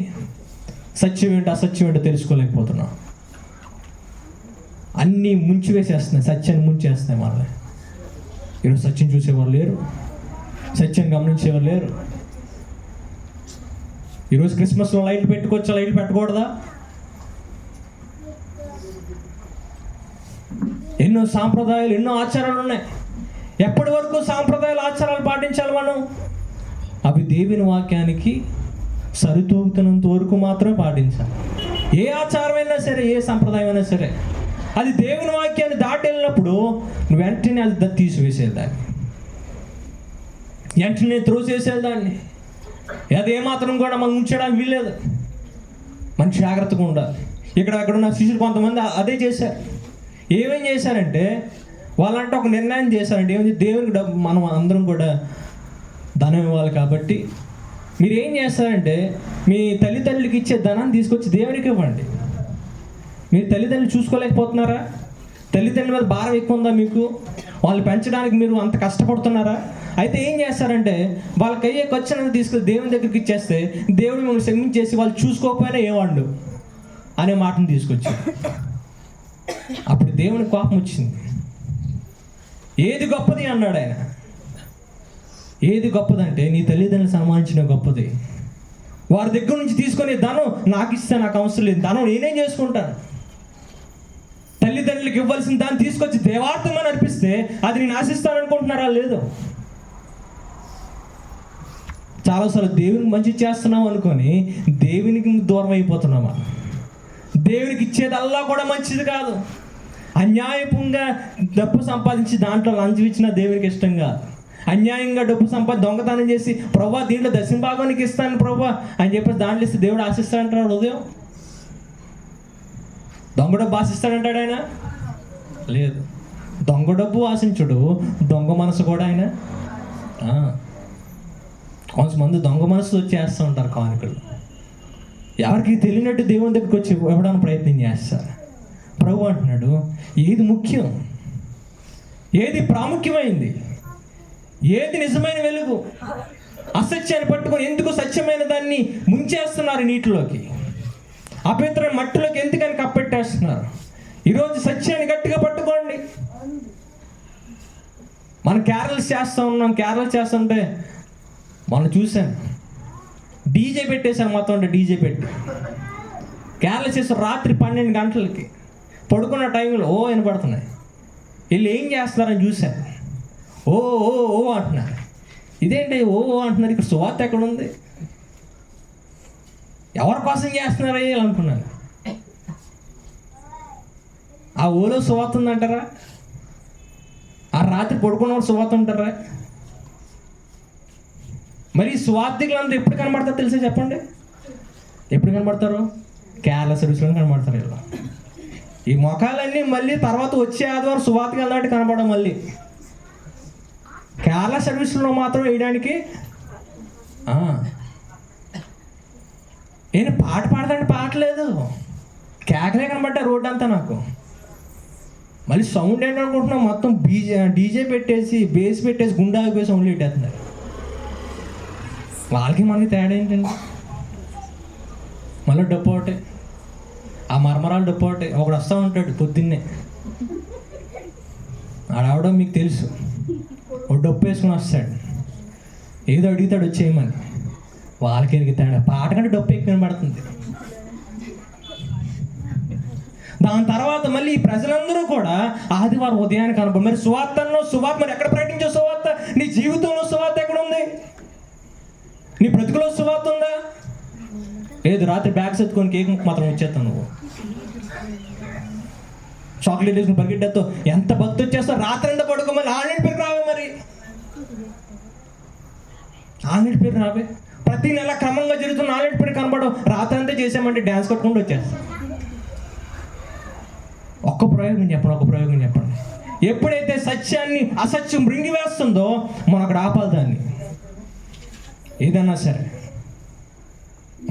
సత్యం ఏంటో అసత్యం ఏంటో తెలుసుకోలేకపోతున్నాం. అన్నీ ముంచివేసేస్తున్నాయి, సత్యాన్ని ముంచేస్తున్నాయి. మళ్ళీ ఈరోజు సత్యం చూసేవారు లేరు, సత్యం గమనించేవారు లేరు. ఈరోజు క్రిస్మస్లో లైట్లు పెట్టుకోవచ్చా, లైట్లు పెట్టకూడదా? ఎన్నో సాంప్రదాయాలు, ఎన్నో ఆచారాలు ఉన్నాయి. ఎప్పటి వరకు సాంప్రదాయాలు, ఆచారాలు పాటించాలి మనం? అవి దేవుని వాక్యానికి సరితూగుతున్నంత వరకు మాత్రమే పాటించాలి. ఏ ఆచారమైనా సరే, ఏ సంప్రదాయం అయినా సరే, అది దేవుని వాక్యాన్ని దాటి వెళ్ళినప్పుడు నువ్వు వెంటనే అది తీసివేసేదాన్ని, వెంటనే త్రోసేసేదాన్ని. అది ఏమాత్రం కూడా మనం ఉంచడానికి వీల్లేదు. మంచి జాగ్రత్తగా ఉండాలి. అక్కడ ఉన్న శిష్యులు కొంతమంది అదే చేశారు. ఏమేం చేశారంటే వాళ్ళంటే ఒక నిర్ణయం చేశారంటే, ఏమైంది, దేవునికి మనం అందరం కూడా ధనం ఇవ్వాలి కాబట్టి మీరు ఏం చేస్తారంటే మీ తల్లిదండ్రులకి ఇచ్చే ధనాన్ని తీసుకొచ్చి దేవునికి ఇవ్వండి. మీరు తల్లిదండ్రులు చూసుకోలేకపోతున్నారా? తల్లిదండ్రుల మీద భారం ఎక్కువ ఉందా మీకు? వాళ్ళు పెంచడానికి మీరు అంత కష్టపడుతున్నారా? అయితే ఏం చేస్తారంటే వాళ్ళకి అయ్యే ఖర్చు అనేది తీసుకొని దేవుని దగ్గరికి ఇచ్చేస్తే దేవుడు మిమ్మల్ని క్షమించేసి వాళ్ళు చూసుకోకపోయినా ఏమండు అనే మాటను తీసుకొచ్చారు. అప్పుడు దేవుని కోపం వచ్చింది. ఏది గొప్పది అన్నాడు ఆయన. ఏది గొప్పదంటే నీ తల్లిదండ్రులు సన్మానించిన గొప్పది. వారి దగ్గర నుంచి తీసుకొని ధనం నాకు ఇస్తే నాకు అవసరం లేదు, ధనం నేనేం చేసుకుంటాను. తల్లిదండ్రులకు ఇవ్వాల్సిన దాన్ని తీసుకొచ్చి దేవార్థమని అర్పిస్తే అది నేను ఆశిస్తాననుకుంటున్నారా? లేదు. చాలాసార్లు దేవునికి మంచి చేస్తున్నాం అనుకొని దేవునికి దూరం అయిపోతున్నామా? దేవునికి ఇచ్చేదల్లా కూడా మంచిది కాదు. అన్యాయంగా డబ్బు సంపాదించి దాంట్లో లంచం ఇచ్చినా దేవునికి ఇష్టం కాదు. అన్యాయంగా డబ్బు దొంగతనం చేసి ప్రభా దీంట్లో దశమ భాగానికి ఇస్తాను ప్రభా అని చెప్పేసి దాంట్లో ఇస్తే దేవుడు ఆశిస్తాడంటాడు ఉదయం? దొంగ డబ్బు ఆశిస్తాడంటాడు ఆయన? లేదు. దొంగ డబ్బు ఆశించుడు, దొంగ మనసు కూడా ఆయన. కొంతమంది దొంగ మనసు వచ్చేస్తూ ఉంటారు కానుకలు. ఎవరికి తెలియనట్టు దేవుని దగ్గరికి వచ్చి ఇవ్వడానికి ప్రయత్నం చేస్తారు. ప్రభు అంటున్నాడు, ఏది ముఖ్యం, ఏది ప్రాముఖ్యమైంది, ఏది నిజమైన వెలుగు? అసత్యాన్ని పట్టుకొని ఎందుకు సత్యమైన దాన్ని ముంచేస్తున్నారు నీటిలోకి? అపవిత్ర మట్టిలోకి ఎందుకని కప్పెట్టేస్తున్నారు? ఈరోజు సత్యాన్ని గట్టిగా పట్టుకోండి. మనం క్యారల్స్ చేస్తూ ఉన్నాం. క్యారల్స్ చేస్తుంటే మనం చూశాను, డీజే పెట్టేశాను. మొత్తం అంటే డీజే పెట్టి క్యారల్స్ చేస్తారు. రాత్రి 12 గంటలకి పడుకున్న టైంలో వినపడుతున్నాయి. వీళ్ళు ఏం చేస్తున్నారని చూశాను. ఓ ఓ ఓ అంటున్నారు. ఇదేంటి ఓ ఓ అంటున్నారు? ఇక్కడ సువార్త ఎక్కడ ఉంది? ఎవరి కోసం చేస్తున్నారా అనుకున్నాను. ఆ ఓలో సువార్త ఉందంటారా? ఆ రాత్రి పడుకున్నవాడు సువార్త ఉంటారా? మరి సువార్థికులందరూ ఎప్పుడు కనబడతారు తెలుసా? చెప్పండి, ఎప్పుడు కనబడతారు? కేరళ సర్వీస్లో కనబడతారు. ఇలా ఈ మొఖాలన్నీ మళ్ళీ తర్వాత వచ్చే ఆదివారం సువార్తకి వెళ్ళడానికి కనబడడం. మళ్ళీ కేరళ సర్వీస్లో మాత్రం వేయడానికి నేను పాట పాడతాంటే పాటలేదు, కేకలే కనబడ్డా రోడ్డు అంతా నాకు. మళ్ళీ సౌండ్ ఏంటనుకుంటున్నాం, మొత్తం డీజే పెట్టేసి బేస్ పెట్టేసి గుండా ఆగిపోయి సౌండ్లు పెట్టేస్తున్నారు. వాళ్ళకి మనకి తేడా ఏంటండి? మళ్ళీ డప్పు ఒకటే, ఆ మరమరాలు డప్పు ఒకటే. ఒకడు వస్తూ ఉంటాడు పొద్దున్నే, ఆడవడం మీకు తెలుసు. ఒక డప్పు వేసుకుని వస్తాడు, ఏదో అడుగుతాడు వచ్చేయమని. వాళ్ళకి ఎనికి తేడా, పాట కంటే డప్పు ఎక్కువ పడుతుంది. దాని తర్వాత మళ్ళీ ఈ ప్రజలందరూ కూడా ఆదివారం ఉదయానికి అనుభవం. మరి సువార్తలో సువార్త మరి ఎక్కడ ప్రకటించే సువార్త? నీ జీవితంలో సువార్త ఎక్కడ ఉంది? బ్రతుకులో సువార్త ఉందా? లేదు. రాత్రి బ్యాగ్స్ ఎత్తుకొని కేక్ మాత్రం ఇచ్చేస్తాను. నువ్వు చాక్లెట్ వేసుకుని పరిగెట్టేస్తో ఎంత భక్తి వచ్చేస్తావు. రాత్రి అంతా పడుకోమని ఆన్లైన్ పేరు రావే. మరి ఆన్లైన్ పేరు రావే. ప్రతి నెల క్రమంగా జరుగుతున్న ఆన్లైన్ పేరు కనబడవు. రాత్రి అంతా చేసామంటే డ్యాన్స్ కట్టుకుంటూ వచ్చేస్తాం. ఒక్క ప్రయోగం చెప్పండి. ఎప్పుడైతే సత్యాన్ని అసత్యం మృంగి వేస్తుందో మనం అక్కడ ఆపాలి దాన్ని. ఏదన్నా సరే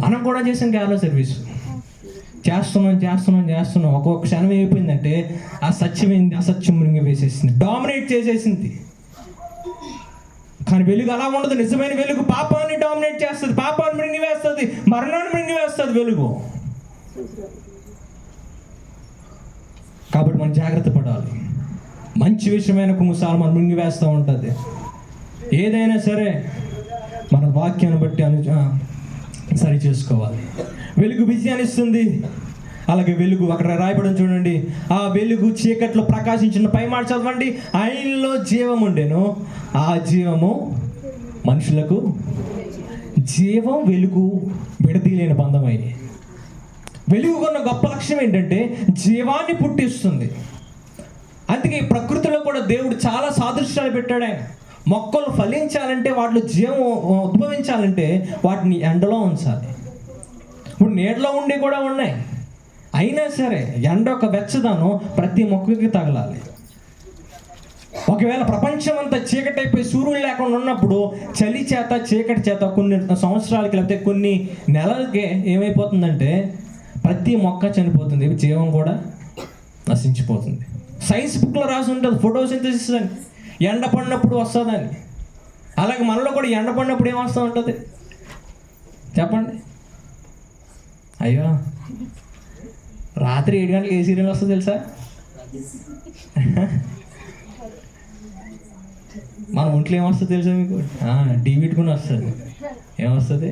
మనం కూడా చేసాం కేరళ సర్వీస్. చేస్తున్నాం. ఒక్కొక్క క్షణం అయిపోయిందంటే ఆ సత్యమైంది అసత్యం మృంగి వేసేసింది, డామినేట్ చేసేసింది. కానీ వెలుగు అలా ఉండదు. నిజమైన వెలుగు పాపాన్ని డామినేట్ చేస్తుంది, పాపాన్ని మృంగి వేస్తుంది, మరణాన్ని మృంగి వేస్తుంది వెలుగు. కాబట్టి మనం జాగ్రత్త పడాలి. మంచి విషయమైన కొన్నిసార్లు మనం మృంగి వేస్తూ ఉంటుంది. ఏదైనా సరే మన వాక్యాన్ని బట్టి సరి చేసుకోవాలి. వెలుగు విజయాన్ని ఇస్తుంది. అలాగే వెలుగు అక్కడ రాయబడి చూడండి. ఆ వెలుగు చీకట్లో ప్రకాశించిన పై మాట చదవండి. ఆయనలో జీవం ఉండెను, ఆ జీవము మనుషులకు. జీవం వెలుగు విడదీయలేని బంధమై. వెలుగు కొన్న గొప్ప లక్ష్యం ఏంటంటే జీవాన్ని పుట్టిస్తుంది. అందుకే ఈ ప్రకృతిలో కూడా దేవుడు చాలా సాదృశ్యాలు పెట్టాడు. ఆయన మొక్కలు ఫలించాలంటే వాటిలో జీవం ఉద్భవించాలంటే వాటిని ఎండలో ఉంచాలి. ఇప్పుడు నీడలో ఉండి కూడా ఉన్నాయి. అయినా సరే ఎండ ఒక వెచ్చదనం ప్రతి మొక్కకి తగలాలి. ఒకవేళ ప్రపంచం అంతా చీకటి అయిపోయి సూర్యుడు లేకుండా ఉన్నప్పుడు చలి చేత చీకటి చేత కొన్ని సంవత్సరాలకి లేకపోతే కొన్ని నెలలకే ఏమైపోతుందంటే ప్రతి మొక్క చనిపోతుంది, జీవం కూడా నశించిపోతుంది. సైన్స్ బుక్లో రాసి ఉంటుంది ఫోటోసింథసిస్ అని. ఎండ పడినప్పుడు వస్తుందని. అలాగే మనలో కూడా ఎండ పడినప్పుడు ఏం వస్తూ ఉంటుంది చెప్పండి? అయ్యో, రాత్రి 7 గంటలకు ఏ సీరియల్ వస్తుంది తెలుసా? మన ఒంట్లో ఏమొస్తుంది తెలుసా మీకు? టీవీ పెట్టుకుని వస్తుంది. ఏమొస్తుంది?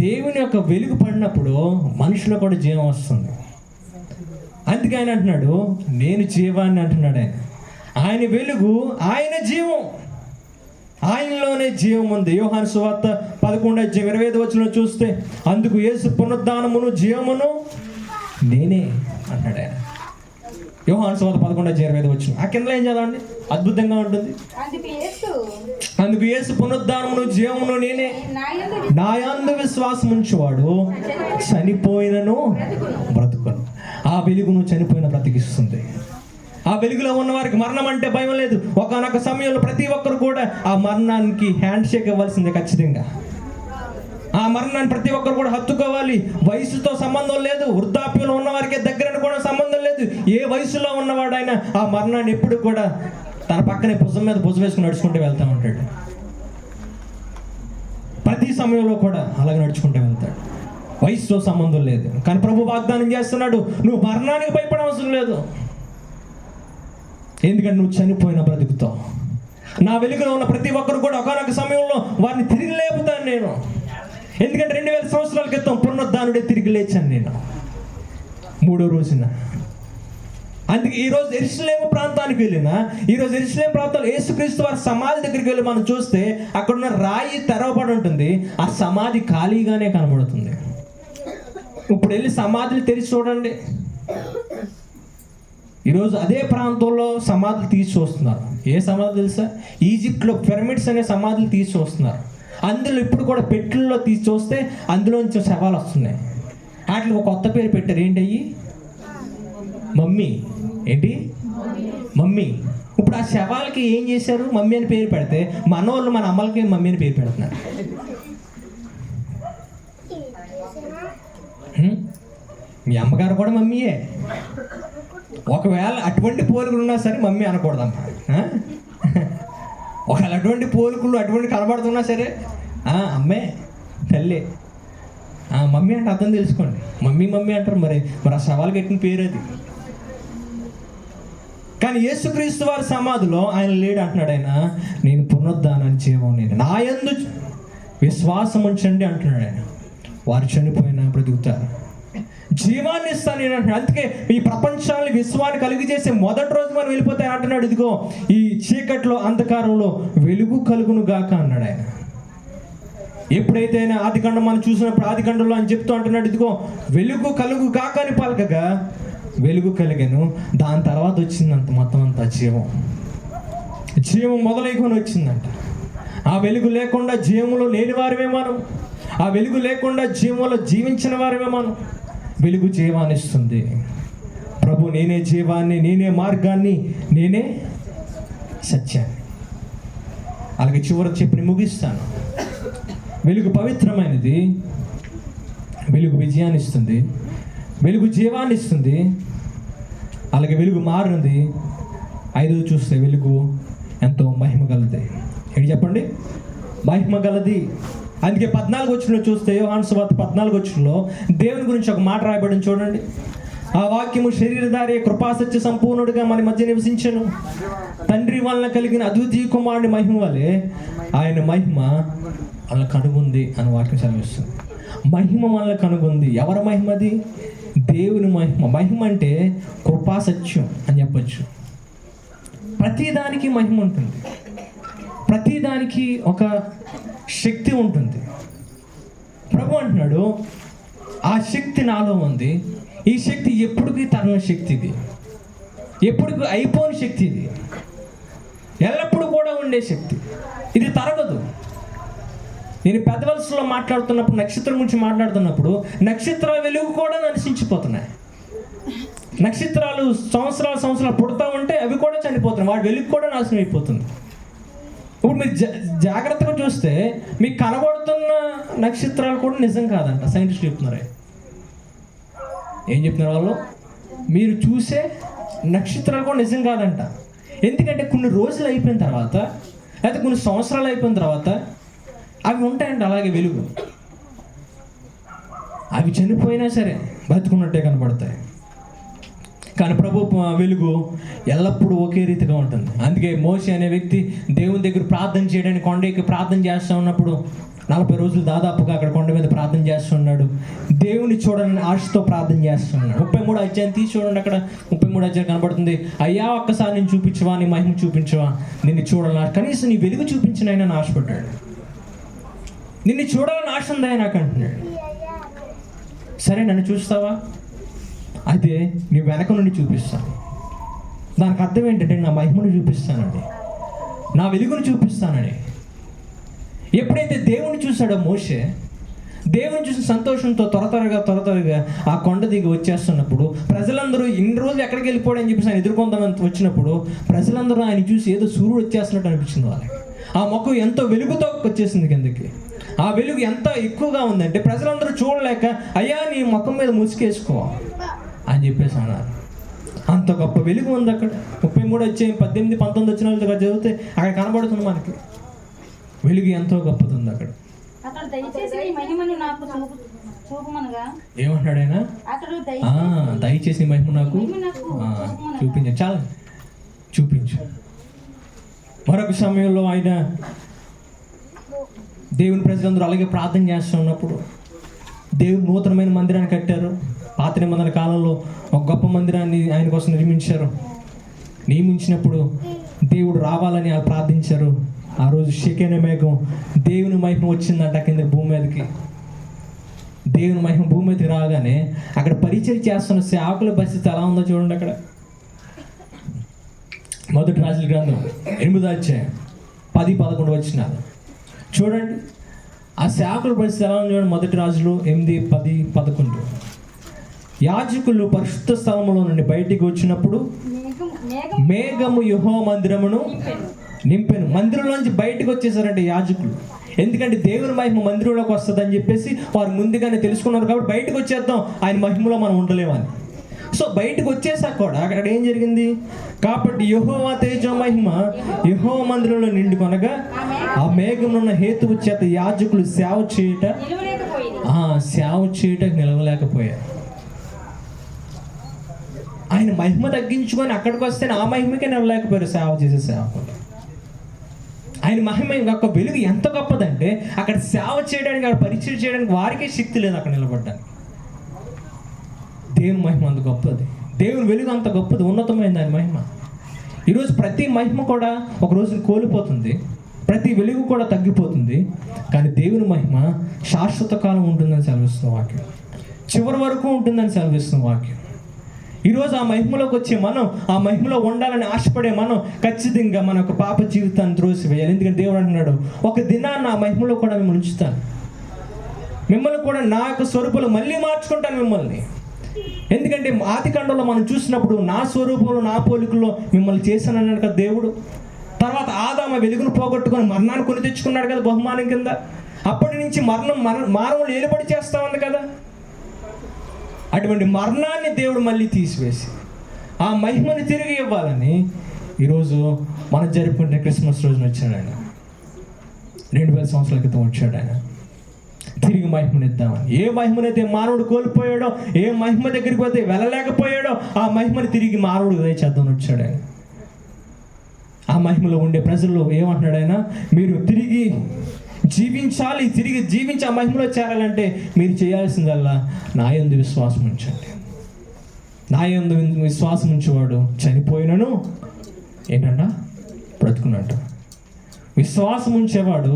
దేవుని యొక్క వెలుగు పడినప్పుడు మనుషులో కూడా జీవం వస్తుంది. అందుకే ఆయన అంటున్నాడు నేను జీవాన్ని అంటున్నాడు. ఆయన వెలుగు, ఆయన జీవం, ఆయనలోనే జీవం ఉంది. యోహాను సువార్త 11:25 చూస్తే అందుకు యేసు పునరుద్ధానమును జీవమును నేనే అంటాడు ఆయన. యోహాను సువార్త 11:25 ఆ కింద ఏం చదవండి, అద్భుతంగా ఉంటుంది. అందుకు యేసు పునరుద్ధానమును జీవమును నేనే, నా యందు విశ్వాసం ఉంచువాడు చనిపోయినను బ్రతుకును. ఆ వెలుగును చనిపోయిన బ్రతికిస్తుంది. ఆ వెలుగులో ఉన్న వారికి మరణం అంటే భయం లేదు. ఒకానొక సమయంలో ప్రతి ఒక్కరు కూడా ఆ మరణానికి హ్యాండ్ షేక్ ఇవ్వాల్సిందే ఖచ్చితంగా. ఆ మరణాన్ని ప్రతి ఒక్కరు కూడా హత్తుకోవాలి. వయసుతో సంబంధం లేదు. వృద్ధాప్యంలో ఉన్న వారికి దగ్గర కూడా సంబంధం లేదు. ఏ వయసులో ఉన్నవాడైనా ఆ మరణాన్ని ఎప్పుడు కూడా తన పక్కనే భుజం మీద భుజం వేసుకుని నడుచుకుంటూ వెళ్తూ ఉంటాడు. ప్రతి సమయంలో కూడా అలాగే నడుచుకుంటూ వెళ్తాడు. వయసుతో సంబంధం లేదు. కానీ ప్రభు వాగ్దానం చేస్తున్నాడు, నువ్వు మరణానికి భయపడవలసిన లేదు. ఎందుకంటే నువ్వు చనిపోయిన బ్రతుకుతావు. నా వెలుగులో ఉన్న ప్రతి ఒక్కరు కూడా ఒకనొక సమయంలో వారిని తిరిగి లేపుతాను నేను. ఎందుకంటే 2000 సంవత్సరాల క్రితం పునరుద్ధానుడే తిరిగి లేచాను నేను 3వ రోజున. అందుకే ఈరోజు యెరూషలేము ప్రాంతానికి వెళ్ళినా, ఈరోజు యెరూషలేము ప్రాంతంలో యేసుక్రీస్తు వారి సమాధి దగ్గరికి వెళ్ళి మనం చూస్తే అక్కడున్న రాయి తెరవబడి ఉంటుంది. ఆ సమాధి ఖాళీగానే కనబడుతుంది. ఇప్పుడు వెళ్ళి సమాధులు తెరిచి చూడండి. ఈరోజు అదే ప్రాంతంలో సమాధులు తీసి చూస్తున్నారు. ఏ సమాధులు తెలుసా? ఈజిప్ట్లో పిరమిడ్స్ అనే సమాధులు తీసి చూస్తున్నారు. అందులో ఇప్పుడు కూడా పెట్టెల్లో తీసి చూస్తే అందులోంచి శవాలు వస్తున్నాయి. వాటికి ఒక కొత్త పేరు పెట్టారు. ఏంటయ్యి? మమ్మీ. ఏంటి? మమ్మీ. ఇప్పుడు ఆ శవాలకి ఏం చేశారు? మమ్మీ అని పేరు పెడితే మన వాళ్ళు మన అమ్మలకి మమ్మీ అని పేరు పెడుతున్నారు. మీ అమ్మగారు కూడా మమ్మీయే. ఒకవేళ అటువంటి పోలికలు ఉన్నా సరే మమ్మీ అనకూడదమ్మా. ఒకవేళ అటువంటి పోలికలు అటువంటి కనబడుతున్నా సరే అమ్మే, తల్లి, మమ్మీ అంటే అర్థం తెలుసుకోండి. మమ్మీ మమ్మీ అంటారు. మరి ఆ సవాలు కట్టిన పేరు అది. కానీ యేసుక్రీస్తు వారి సమాధిలో ఆయన లేడు అంటున్నాడు. ఆయన నేను పునరుద్ధానాన్ని జీవం, నేను నా యందు విశ్వాసం ఉంచండి అంటున్నాడు ఆయన. వారు చనిపోయినా బ్రతుకుతారు. జీవాన్ని ఇస్తాను నేను అంటున్నాడు. అందుకే ఈ ప్రపంచాన్ని విశ్వాన్ని కలుగు చేసే మొదటి రోజు మనం వెళ్ళిపోతే అంటున్నాడు, ఇదిగో ఈ చీకట్లో అంధకారంలో వెలుగు కలుగును గాక అన్నాడు ఆయన. ఎప్పుడైతే ఆయన ఆదికాండం మనం చూసినప్పుడు ఆదికాండంలో ఆయన చెప్తూ అంటున్నాడు, ఇదిగో వెలుగు కలుగు గాక అని పలకగా వెలుగు కలిగాను. దాని తర్వాత వచ్చిందంట మొత్తం అంతా జీవం మొదలైకొని వచ్చిందంట. ఆ వెలుగు లేకుండా జీవములో లేని వారమే మనం, ఆ వెలుగు లేకుండా జీవంలో జీవించిన వారమే మనం. వెలుగు జీవాన్ని ఇస్తుంది. ప్రభు నేనే జీవాన్ని, నేనే మార్గాన్ని, నేనే సత్యాన్ని. అలాగే చివరికి చెప్పి ముగిస్తాను. వెలుగు పవిత్రమైనది, వెలుగు విజయాన్ని ఇస్తుంది, వెలుగు జీవాన్ని ఇస్తుంది, అలాగే వెలుగు మారినది. 5 చూస్తే వెలుగు ఎంతో మహిమ గలది. ఏంటి చెప్పండి? మహిమ గలది. అందుకే 14 వచనంలో చూస్తే యోహాను సువార్త 14 వచనంలో దేవుని గురించి ఒక మాట రాయబడింది చూడండి. ఆ వాక్యము శరీరధారి కృపాసత్య సంపూర్ణుడిగా మన మధ్య నివసించెను. తండ్రి వలన కలిగిన అద్వితీయ కుమారుని మహిమ వలె ఆయన మహిమ వలన కనుగొంది అని వాక్యం సెలవిస్తుంది. మహిమ వలన కనుగొంది. ఎవరి మహిమది? దేవుని మహిమ. మహిమ అంటే కృపాసత్యం అని చెప్పచ్చు. ప్రతిదానికి మహిమ ఉంటుంది, ప్రతిదానికి ఒక శక్తి ఉంటుంది. ప్రభు అంటున్నాడు, ఆ శక్తి నాలో ఉంది. ఈ శక్తి ఎప్పటికీ తరగని శక్తి, ఇది ఎప్పటికీ అయిపోని శక్తి, ఇది ఎల్లప్పుడూ కూడా ఉండే శక్తి, ఇది తరగదు. నేను పెద్ద వలసలో మాట్లాడుతున్నప్పుడు, నక్షత్రం గురించి మాట్లాడుతున్నప్పుడు, నక్షత్రాల వెలుగు కూడా నశించిపోతున్నాయి. నక్షత్రాలు సంవత్సరాలు పుడతా ఉంటే అవి కూడా చనిపోతున్నాయి, వాడి వెలుగు కూడా నాశనం అయిపోతుంది. ఇప్పుడు మీరు జాగ్రత్తగా చూస్తే మీకు కనబడుతున్న నక్షత్రాలు కూడా నిజం కాదంట. సైంటిస్టులు చెప్తున్నారు. ఏం చెప్తున్నారు వాళ్ళు? మీరు చూసే నక్షత్రాలు కూడా నిజం కాదంట. ఎందుకంటే కొన్ని రోజులు అయిపోయిన తర్వాత, లేకపోతే కొన్ని సంవత్సరాలు అయిపోయిన తర్వాత అవి ఉంటాయంట అలాగే వెలుగు. అవి చనిపోయినా సరే బతుకున్నట్టే కనబడతాయి. కానీ ప్రభు వెలుగు ఎల్లప్పుడూ ఒకే రీతిగా ఉంటుంది. అందుకే మోషే అనే వ్యక్తి దేవుని దగ్గర ప్రార్థన చేయడానికి కొండకి ప్రార్థన చేస్తూ ఉన్నప్పుడు 40 రోజులు దాదాపుగా అక్కడ కొండ మీద ప్రార్థన చేస్తున్నాడు. దేవుని చూడాలని ఆశతో ప్రార్థన చేస్తున్నాడు. 33 అధ్యాయం తీసి చూడండి. అక్కడ 33 అధ్యాయం కనబడుతుంది. అయ్యా ఒక్కసారి నేను చూపించవా, నీ మహిమ చూపించవా, నిన్ను చూడాలని, కనీసం నీ వెలుగు చూపించిన ఆయన ఆశపడ్డాడు. నిన్ను చూడాలని ఆశ ఉంది నాకు అంటున్నాడు. సరే నన్ను చూస్తావా? అయితే నీ వెనక నుండి చూపిస్తాను. దానికి అర్థం ఏంటంటే నా మహిమను చూపిస్తానండి, నా వెలుగును చూపిస్తానని. ఎప్పుడైతే దేవుని చూశాడో మోషే, దేవుని చూసి సంతోషంతో త్వరగా ఆ కొండ దిగి వచ్చేస్తున్నప్పుడు ప్రజలందరూ ఇన్ని రోజులు ఎక్కడికి వెళ్ళిపోవడం చెప్పేసి ఆయన ఎదుర్కొందామని వచ్చినప్పుడు ప్రజలందరూ ఆయన చూసి ఏదో సూర్యుడు వచ్చేస్తున్నట్టు అనిపించింది వాళ్ళకి. ఆ ముఖం ఎంతో వెలుగుతో వచ్చేసింది కిందకి. ఆ వెలుగు ఎంత ఎక్కువగా ఉందంటే ప్రజలందరూ చూడలేక, అయ్యా నీ ముఖం మీద ముసుకేసుకో అని చెప్పేసి అన్నారు. అంత గొప్ప వెలుగు ఉంది అక్కడ. 33 అధ్యాయం 18, 19 వచనాలు చదివితే అక్కడ కనబడుతుంది మనకి వెలుగు ఎంతో గొప్పది ఉంది అక్కడ. ఏమంటాడు ఆయన? దయచేసి మహిమ నాకు చూపించు, చాలా చూపించు. మరొక సమయంలో ఆయన దేవుని ప్రజలందరూ అలాగే ప్రార్థన చేస్తూ ఉన్నప్పుడు దేవుడు నూతనమైన మందిరాన్ని కట్టారు. పాత నిబంధన కాలంలో ఒక గొప్ప మందిరాన్ని ఆయన కోసం నియమించినప్పుడు దేవుడు రావాలని వాళ్ళు ప్రార్థించారు. ఆ రోజు షెకెనా మేఘం, దేవుని మహిమ వచ్చిందంట కింద భూమి మీదకి. దేవుని మహిమ భూమి మీదకి రాగానే అక్కడ పరిచయం చేస్తున్న సేవకుల పరిస్థితి ఎలా ఉందో చూడండి. అక్కడ 1 రాజుల గ్రంథం 8వ అధ్యాయం 10, 11 వచనాలు చూడండి. ఆ సేవకుల పరిస్థితి ఎలా ఉందో చూడండి. 1 రాజులు 8, 10, 11. యాజకులు పరిశుద్ధ స్థలములో నుండి బయటికి వచ్చినప్పుడు మేఘము యెహోవా మందిరమును నింపెను. మందిరంలోంచి బయటకు వచ్చేసారంటే యాజకులు. ఎందుకంటే దేవుని మహిమ మందిరంలోకి వస్తుందని చెప్పేసి వారు ముందుగానే తెలుసుకున్నారు. కాబట్టి బయటకు వచ్చేద్దాం, ఆయన మహిమలో మనం ఉండలేమని. సో బయటకు వచ్చేసాక కూడా అక్కడ ఏం జరిగింది? కాబట్టి యెహోవా తేజో మహిమ యెహోవా మందిరంలో నిండుకొనగా ఆ మేఘంలో ఉన్న హేతువు చేత యాజకులు సేవ చేయటకు నిలవలేకపోయారు. ఆయన మహిమ తగ్గించుకొని అక్కడికి వస్తే ఆ మహిమకే నిలవలేకపోయారు సేవ చేసే సేవకులు. ఆయన మహిమ యొక్క వెలుగు ఎంత గొప్పదంటే అక్కడ సేవ చేయడానికి, అక్కడ పరిచయం చేయడానికి వారికే శక్తి లేదు అక్కడ నిలబడడానికి. దేవుని మహిమ అంత గొప్పది, దేవుని వెలుగు అంత గొప్పది, ఉన్నతమైన దాని మహిమ. ఈరోజు ప్రతి మహిమ కూడా ఒక రోజు కోల్పోతుంది, ప్రతి వెలుగు కూడా తగ్గిపోతుంది. కానీ దేవుని మహిమ శాశ్వత కాలం ఉంటుందని సెలవిస్తున్న వాక్యం, చివరి వరకు ఉంటుందని సెలవిస్తున్న వాక్యం. ఈరోజు ఆ మహిమలోకి వచ్చే మనం, ఆ మహిమలో ఉండాలని ఆశపడే మనం ఖచ్చితంగా మన యొక్క పాప జీవితాన్ని త్రోసివేయాలి. ఎందుకంటే దేవుడు అంటున్నాడు, ఒక దినాన్ని ఆ మహిమలో కూడా మిమ్మల్ని ఉంచుతాను, మిమ్మల్ని కూడా నా యొక్క స్వరూపంలో మళ్ళీ మార్చుకుంటాను మిమ్మల్ని. ఎందుకంటే ఆదికాండంలో మనం చూసినప్పుడు నా స్వరూపంలో నా పోలికల్లో మిమ్మల్ని చేశానన్నాడు కదా దేవుడు. తర్వాత ఆదాము వెలుగును పోగొట్టుకొని మరణాన్ని కొని తెచ్చుకున్నాడు కదా బహుమానం కింద. అప్పటి నుంచి మానవులు ఏలుబడి చేస్తా ఉంది కదా. అటువంటి మరణాన్ని దేవుడు మళ్ళీ తీసివేసి ఆ మహిమని తిరిగి ఇవ్వాలని ఈరోజు మనం జరుపుకునే క్రిస్మస్ రోజున వచ్చాడు ఆయన. 2000 సంవత్సరాల క్రితం వచ్చాడు ఆయన తిరిగి మహిమనిద్దామని. ఏ మహిమనైతే మానవుడు కోల్పోయాడో, ఏ మహిమ దగ్గరికి పోతే వెళ్ళలేకపోయాడో, ఆ మహిమని తిరిగి మానవుడు దయచేద్దామని వచ్చాడు ఆయన. ఆ మహిమలో ఉండే ప్రజల్లో ఏమంటున్నాడు ఆయన, మీరు తిరిగి జీవించాలి, తిరిగి జీవించి ఆ మహిమలో చేరాలంటే మీరు చేయాల్సిందల్లా నా యందు విశ్వాసం ఉంచండి. నా యందు విశ్వాసం ఉంచేవాడు చనిపోయినను ఏంటంట బ్రతుకున్నట్టు. విశ్వాసం ఉంచేవాడు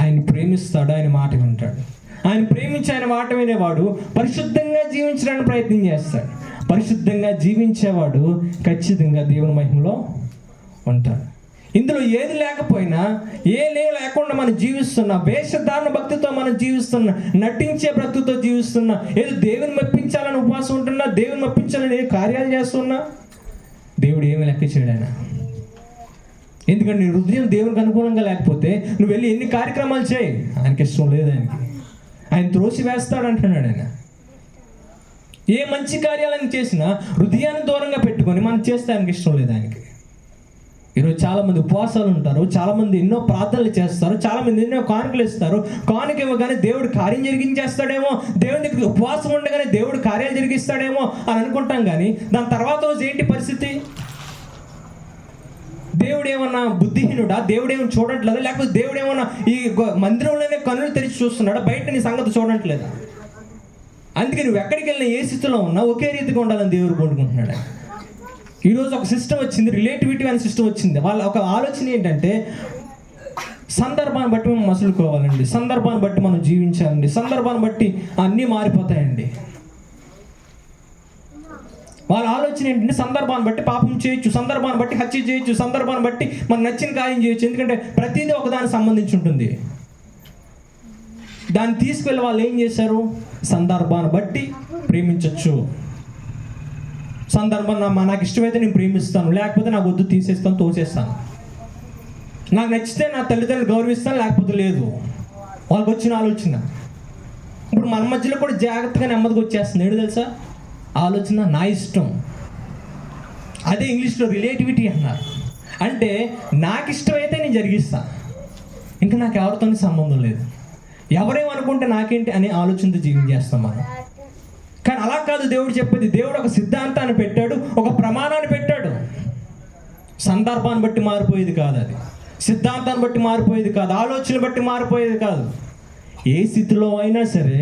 ఆయన ప్రేమిస్తాడు, ఆయన మాట వింటాడు. ఆయన ప్రేమించి ఆయన మాట వినేవాడు పరిశుద్ధంగా జీవించడానికి ప్రయత్నం చేస్తాడు. పరిశుద్ధంగా జీవించేవాడు ఖచ్చితంగా దేవుని మహిమలో ఉంటాడు. ఇందులో ఏది లేకపోయినా, లేకుండా మనం జీవిస్తున్నా, వేషధారణ భక్తితో మనం జీవిస్తున్నా, నటించే భక్తితో జీవిస్తున్నా, ఏదో దేవుని మెప్పించాలని ఉపవాసం ఉంటున్నా, దేవుని మెప్పించాలని ఏ కార్యాలు చేస్తున్నా, దేవుడు ఏమి లెక్క చేయడాయన. ఎందుకంటే నీ హృదయం దేవునికి అనుకూలంగా లేకపోతే నువ్వు వెళ్ళి ఎన్ని కార్యక్రమాలు చేయి, ఆయనకి ఇష్టం లేదు. ఆయన త్రోసి వేస్తాడు అంటున్నాడు ఆయన. ఏ మంచి కార్యాలను చేసినా హృదయాన్ని దూరంగా పెట్టుకొని మనం చేస్తే ఆయనకి ఇష్టం లేదు ఆయనకి. ఈరోజు చాలామంది ఉపవాసాలు ఉంటారు, చాలామంది ఎన్నో ప్రార్థనలు చేస్తారు, చాలామంది ఎన్నో కానుకలు ఇస్తారు. కానుక ఇవ్వగానే దేవుడు కార్యం జరిగించేస్తాడేమో, దేవుడి దగ్గర ఉపవాసం ఉండగానే దేవుడు కార్యాలు జరిగిస్తాడేమో అని అనుకుంటాం. కానీ దాని తర్వాత రోజు ఏంటి పరిస్థితి? దేవుడు ఏమన్నా బుద్ధిహీనుడా? దేవుడు ఏమన్నా చూడట్లేదా? లేకపోతే దేవుడు ఏమన్నా ఈ మందిరంలోనే కన్నులు తెరిచి చూస్తున్నాడా? బయట నీ సంగతి చూడట్లేదా? అందుకే నువ్వు ఎక్కడికి వెళ్ళినా ఏ స్థితిలో ఉన్నా ఒకే రీతిగా ఉండాలని దేవుడు కోరుకుంటున్నాడు. ఈరోజు ఒక సిస్టమ్ వచ్చింది, రిలేటివిటీ అనే సిస్టమ్ వచ్చింది. వాళ్ళ ఒక ఆలోచన ఏంటంటే సందర్భాన్ని బట్టి మనం మసులుకోవాలండి, సందర్భాన్ని బట్టి మనం జీవించాలండి, సందర్భాన్ని బట్టి అన్నీ మారిపోతాయండి. వాళ్ళ ఆలోచన ఏంటంటే సందర్భాన్ని బట్టి పాపం చేయొచ్చు, సందర్భాన్ని బట్టి హత్య చేయొచ్చు, సందర్భాన్ని బట్టి మనకు నచ్చిన కార్యం చేయొచ్చు. ఎందుకంటే ప్రతిదీ ఒకదానికి సంబంధించి ఉంటుంది. దాన్ని తీసుకువెళ్ళి వాళ్ళు ఏం చేశారు, సందర్భాన్ని బట్టి ప్రేమించవచ్చు. సందర్భం నాకు ఇష్టమైతే నేను ప్రేమిస్తాను, లేకపోతే నాకు వద్దు తీసేస్తాను, తోసేస్తాను. నాకు నచ్చితే నా తల్లిదండ్రులు గౌరవిస్తాను, లేకపోతే లేదు. వాళ్ళకి వచ్చిన ఆలోచన ఇప్పుడు మన మధ్యలో కూడా జాగ్రత్తగా నెమ్మదిగా వచ్చేస్తుంది. ఏంటి తెలుసా ఆలోచన? నా ఇష్టం. అదే ఇంగ్లీష్లో రిలేటివిటీ అన్నారు. అంటే నాకు ఇష్టమైతే నేను జరిగిస్తాను, ఇంకా నాకు ఎవరితో సంబంధం లేదు, ఎవరేమనుకుంటే నాకేంటి అనే ఆలోచనతో జీవించేస్తాం మనం. కానీ అలా కాదు దేవుడు చెప్పేది. దేవుడు ఒక సిద్ధాంతాన్ని పెట్టాడు, ఒక ప్రమాణాన్ని పెట్టాడు. సందర్భాన్ని బట్టి మారిపోయేది కాదు అది, సిద్ధాంతాన్ని బట్టి మారిపోయేది కాదు, ఆలోచన బట్టి మారిపోయేది కాదు. ఏ స్థితిలో అయినా సరే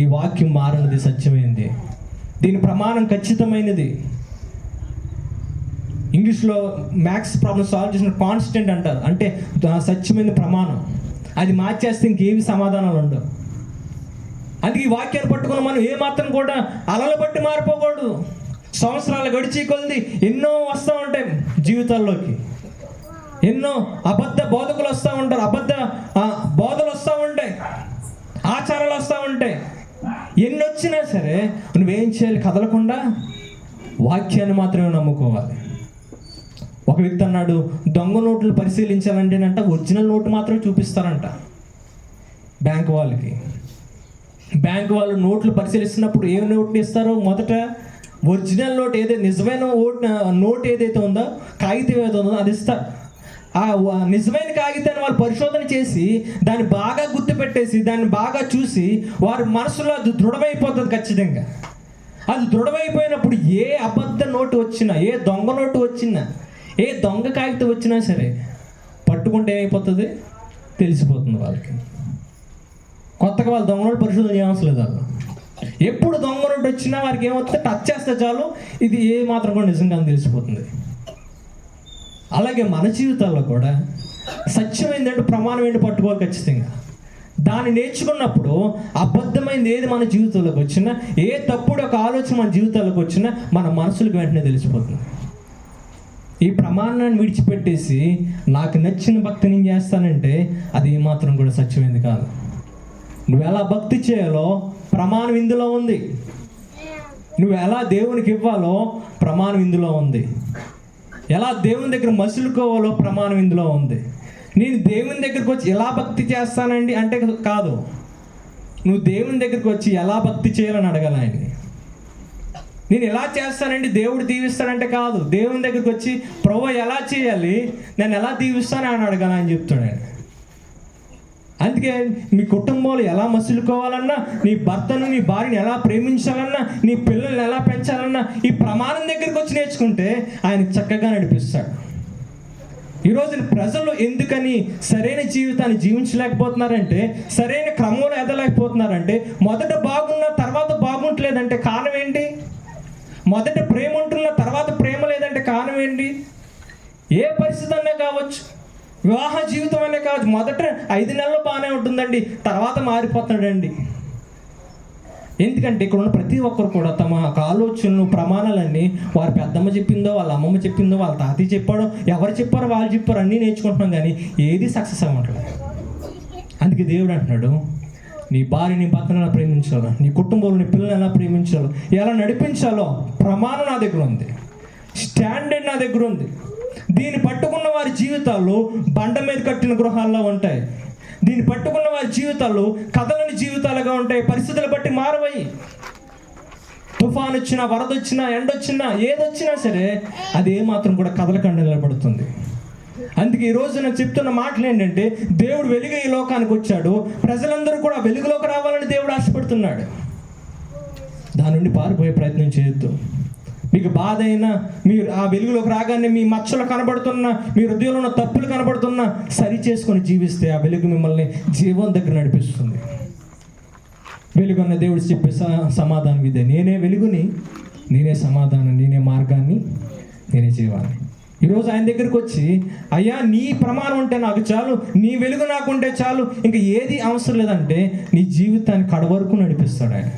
ఈ వాక్యం మారినది, సత్యమైనది, దీని ప్రమాణం ఖచ్చితమైనది. ఇంగ్లీష్లో మ్యాథ్స్ ప్రాబ్లమ్ సాల్వ్ చేసిన కాన్స్టెంట్ అంటారు. అంటే సత్యమైన ప్రమాణం. అది మార్చేస్తే ఇంకేవి సమాధానాలు ఉండవు. అందుకే ఈ వాక్యాన్ని పట్టుకుని మనం ఏమాత్రం కూడా అలలు బట్టి మారిపోకూడదు. సంవత్సరాలు గడిచి కొద్ది ఎన్నో వస్తూ ఉంటాయి జీవితాల్లోకి, ఎన్నో అబద్ధ బోధకులు వస్తూ ఉంటారు, అబద్ధ బోధలు వస్తూ ఉంటాయి, ఆచారాలు వస్తూ ఉంటాయి. ఎన్ని వచ్చినా సరే నువ్వేం చేయాలి? కదలకుండా వాక్యాన్ని మాత్రమే నమ్ముకోవాలి. ఒక వ్యక్తి అన్నాడు, దొంగ నోట్లు పరిశీలించాలంటేనంట ఒరిజినల్ నోటు మాత్రమే చూపిస్తారంట బ్యాంక్ వాళ్ళకి. బ్యాంక్ వాళ్ళు నోట్లు పరిశీలిస్తున్నప్పుడు ఏ నోట్లు ఇస్తారో మొదట ఒరిజినల్ నోట్ ఏదైతే నిజమైన నోట్ ఏదైతే ఉందో, కాగితం ఏదైతే ఉందో అది ఇస్తారు. ఆ నిజమైన కాగితాన్ని వాళ్ళు పరిశోధన చేసి దాన్ని బాగా గుర్తుపెట్టేసి దాన్ని బాగా చూసి వారి మనసులో అది దృఢమైపోతుంది ఖచ్చితంగా. అది దృఢమైపోయినప్పుడు ఏ అబద్ధ నోటు వచ్చినా, ఏ దొంగ నోటు వచ్చినా, ఏ దొంగ కాగితం వచ్చినా సరే పట్టుకుంటే ఏమైపోతుంది? తెలిసిపోతుంది వాళ్ళకి. కొత్తగా వాళ్ళు దొంగ నోటు పరిశోధన చేయవలసిన లేదు. వాళ్ళు ఎప్పుడు దొంగనోటి వచ్చినా వారికి ఏమవుతుంది, టచ్ చేస్తే చాలు ఇది ఏ మాత్రం కూడా నిజంగా తెలిసిపోతుంది. అలాగే మన జీవితాల్లో కూడా సత్యం ఏంటంటే ప్రమాణం ఏంటి పట్టుకోవాలి ఖచ్చితంగా. దాన్ని నేర్చుకున్నప్పుడు అబద్ధమైంది ఏది మన జీవితంలోకి వచ్చినా, ఏ తప్పుడు ఒక ఆలోచన మన జీవితాల్లోకి వచ్చినా మన మనసులకు వెంటనే తెలిసిపోతుంది. ఈ ప్రమాణాన్ని విడిచిపెట్టేసి నాకు నచ్చిన భక్తి నేను చేస్తానంటే అది ఏమాత్రం కూడా సత్యమైంది కాదు. నువ్వు ఎలా భక్తి చేయాలో ప్రమాణం ఇందులో ఉంది. నువ్వు ఎలా దేవునికి ఇవ్వాలో ప్రమాణం ఇందులో ఉంది. ఎలా దేవుని దగ్గర మసులుకోవాలో ప్రమాణం ఇందులో ఉంది. నేను దేవుని దగ్గరికి వచ్చి ఎలా భక్తి చేస్తానండి అంటే కాదు, నువ్వు దేవుని దగ్గరికి వచ్చి ఎలా భక్తి చేయాలని అడగాలి ఆయన్ని. నేను ఎలా చేస్తానండి దేవుడు దీవిస్తాడంటే కాదు, దేవుని దగ్గరికి వచ్చి ప్రభువా ఎలా చేయాలి, నేను ఎలా దీవిస్తాను అని అడగాలి అని చెప్తాడు ఆయన. అందుకే మీ కుటుంబంలో ఎలా మసులుకోవాలన్నా, నీ భర్తను నీ భార్యని ఎలా ప్రేమించాలన్నా, నీ పిల్లల్ని ఎలా పెంచాలన్నా ఈ ప్రమాణం దగ్గరికి వచ్చి నేర్చుకుంటే ఆయన చక్కగా నడిపిస్తాడు. ఈరోజు ప్రజలు ఎందుకని సరైన జీవితాన్ని జీవించలేకపోతున్నారంటే, సరైన క్రమంలో ఎదలేకపోతున్నారంటే, మొదట బాగున్న తర్వాత బాగుంటలేదంటే కారణం ఏంటి? మొదట ప్రేమ ఉంటున్న తర్వాత ప్రేమ లేదంటే కారణం ఏంటి? ఏ పరిస్థితి అన్నా కావచ్చు, వివాహ జీవితం అనే కావచ్చు, మొదట 5 నెలలు బాగానే ఉంటుందండి, తర్వాత మారిపోతాడండి. ఎందుకంటే ఇక్కడ ఉన్న ప్రతి ఒక్కరు కూడా తమ ఆలోచనలు ప్రమాణాలన్నీ వారి పెద్దమ్మ చెప్పిందో, వాళ్ళ అమ్మమ్మ చెప్పిందో, వాళ్ళ తాతయ్య చెప్పాడో, ఎవరు చెప్పారో వాళ్ళు చెప్పారో అన్నీ నేర్చుకుంటున్నాం, కానీ ఏది సక్సెస్ అవ్వట్లేదు. అందుకే దేవుడు అంటున్నాడు, నీ భార్యని భర్తను ఎలా ప్రేమించాలో, నీ కుటుంబంలో నీ పిల్లల్ని ఎలా ప్రేమించాలో, ఎలా నడిపించాలో ప్రమాణం నా దగ్గర ఉంది, స్టాండర్డ్ నా దగ్గర ఉంది. దీన్ని పట్టుకున్న వారి జీవితాలు బండ మీద కట్టిన గృహాల్లో ఉంటాయి. దీన్ని పట్టుకున్న వారి జీవితాలు కథలని జీవితాలుగా ఉంటాయి. పరిస్థితులు బట్టి మారవయి. తుఫాన్ వచ్చినా, వరద వచ్చినా, ఎండొచ్చినా, ఏదొచ్చినా సరే అది ఏమాత్రం కూడా కదలకుండా నిలబడుతుంది. అందుకే ఈరోజు నేను చెప్తున్న మాటలు ఏంటంటే, దేవుడు వెలుగు ఈ లోకానికి వచ్చాడు, ప్రజలందరూ కూడా వెలుగులోకి రావాలని దేవుడు ఆశపడుతున్నాడు. దాని నుండి పారిపోయే ప్రయత్నం చేయొద్దు. మీకు బాధ అయినా, మీరు ఆ వెలుగులోకి రాగానే మీ మచ్చలు కనబడుతున్నా, మీ హృదయంలో ఉన్న తప్పులు కనబడుతున్నా సరి చేసుకొని జీవిస్తే ఆ వెలుగు మిమ్మల్ని జీవం దగ్గర నడిపిస్తుంది. వెలుగు అన్న దేవుడు చెప్పే సమాధానం ఇదే, నేనే వెలుగుని, నేనే సమాధానం, నేనే మార్గాన్ని, నేనే జీవాన్ని. ఈరోజు ఆయన దగ్గరికి వచ్చి, అయ్యా నీ ప్రమాణం ఉంటే నాకు చాలు, నీ వెలుగు నాకుంటే చాలు, ఇంకా ఏది అవసరం లేదంటే నీ జీవితాన్ని కడవరకు నడిపిస్తాడు ఆయన.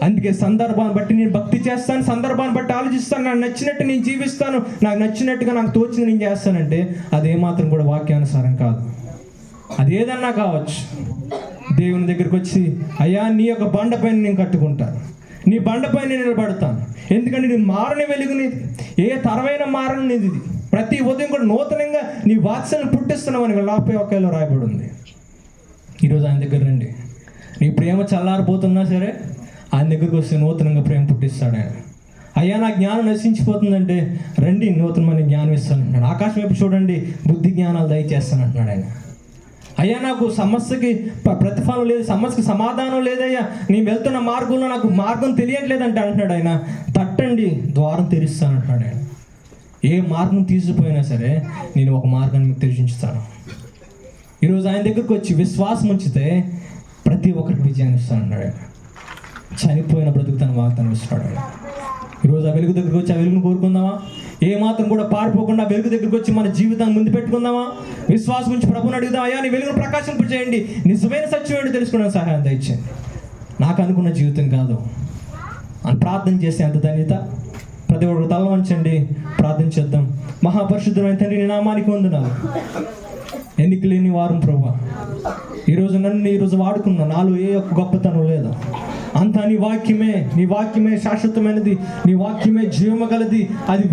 అందుకే సందర్భాన్ని బట్టి నేను భక్తి చేస్తాను, సందర్భాన్ని బట్టి ఆలోచిస్తాను, నాకు నచ్చినట్టు నేను జీవిస్తాను, నాకు నచ్చినట్టుగా నాకు తోచింది నేను చేస్తానంటే అది ఏమాత్రం కూడా వాక్యానుసారం కాదు. అది ఏదన్నా కావచ్చు. దేవుని దగ్గరికి వచ్చి, అయ్యా నీ యొక్క బండపైన నేను కట్టుకుంటాను, నీ బండపైన నేను నిలబడతాను, ఎందుకంటే నీ మారని వెలుగునిది, ఏ తరమైన మారనిది ఇది, ప్రతి ఉదయం కూడా నూతనంగా నీ వాత్సల్యం పుట్టిస్తున్నావు అని 41 రాయబడి ఉంది. ఈరోజు ఆయన దగ్గర రండి. నీ ప్రేమ చల్లారిపోతున్నా సరే ఆయన దగ్గరికి వస్తే నూతనంగా ప్రేమ పుట్టిస్తాడు ఆయన. అయ్యా నా జ్ఞానం నశించిపోతుందంటే రండి, నూతనమైన జ్ఞానం ఇస్తాను అంటున్నాడు. ఆకాశం వైపు చూడండి, బుద్ధి జ్ఞానాలు దయచేస్తాను అంటున్నాడు ఆయన. అయ్యా నాకు సమస్యకి ప్రతిఫలం లేదు, సమస్యకి సమాధానం లేదయ్యా, నేను వెళ్తున్న మార్గంలో నాకు మార్గం తెలియట్లేదంటే అంటున్నాడు ఆయన. తట్టండి, ద్వారం తెరుస్తాను అంటున్నాడు ఆయన. ఏ మార్గం తీసుకుపోయినా సరే నేను ఒక మార్గాన్ని మీకు తెరిచించుతాను. ఈరోజు ఆయన దగ్గరికి వచ్చి విశ్వాసం ఉంచితే ప్రతి ఒక్కరికి విజయాన్ని ఇస్తాను అన్నాడు ఆయన. చనిపోయిన బ్రతుకుతాను వాగ్దానం ఇస్తాడు ఆయన. ఈరోజు ఆ వెలుగు దగ్గరికి వచ్చి ఆ వెలుగును కోరుకుందామా? ఏ మాత్రం కూడా పారిపోకుండా వెలుగు దగ్గరికి వచ్చి మన జీవితాన్ని ముందు పెట్టుకుందామా? విశ్వాసం నుంచి ప్రభుని అడుగుదాం, అయ్యా నీ వెలుగును ప్రకాశింపజేయండి, నిజమైన సత్యం ఏంటి తెలుసుకోవడానికి సహాయం దయచేయండి, నాకు అనుకున్న జీవితం కాదు అని ప్రార్థన చేస్తే ఎంత ధన్యత. ప్రతి ఒక్కరు తల వంచండి, ప్రార్థన చేద్దాం. మహాపరిశుద్ధమైన తండ్రి నీ నామానికి వందనాలు. ఎన్నిక లేని వారం ప్రభువా, ఈరోజు నన్ను ఈరోజు వాడుకున్నా, నాలో ఏ ఒక్క గొప్పతనం లేదు, అంతా నీ వాక్యమే, నీ వాక్యమే శాశ్వతమైనది, నీ వాక్యమే జీవము గలది, అది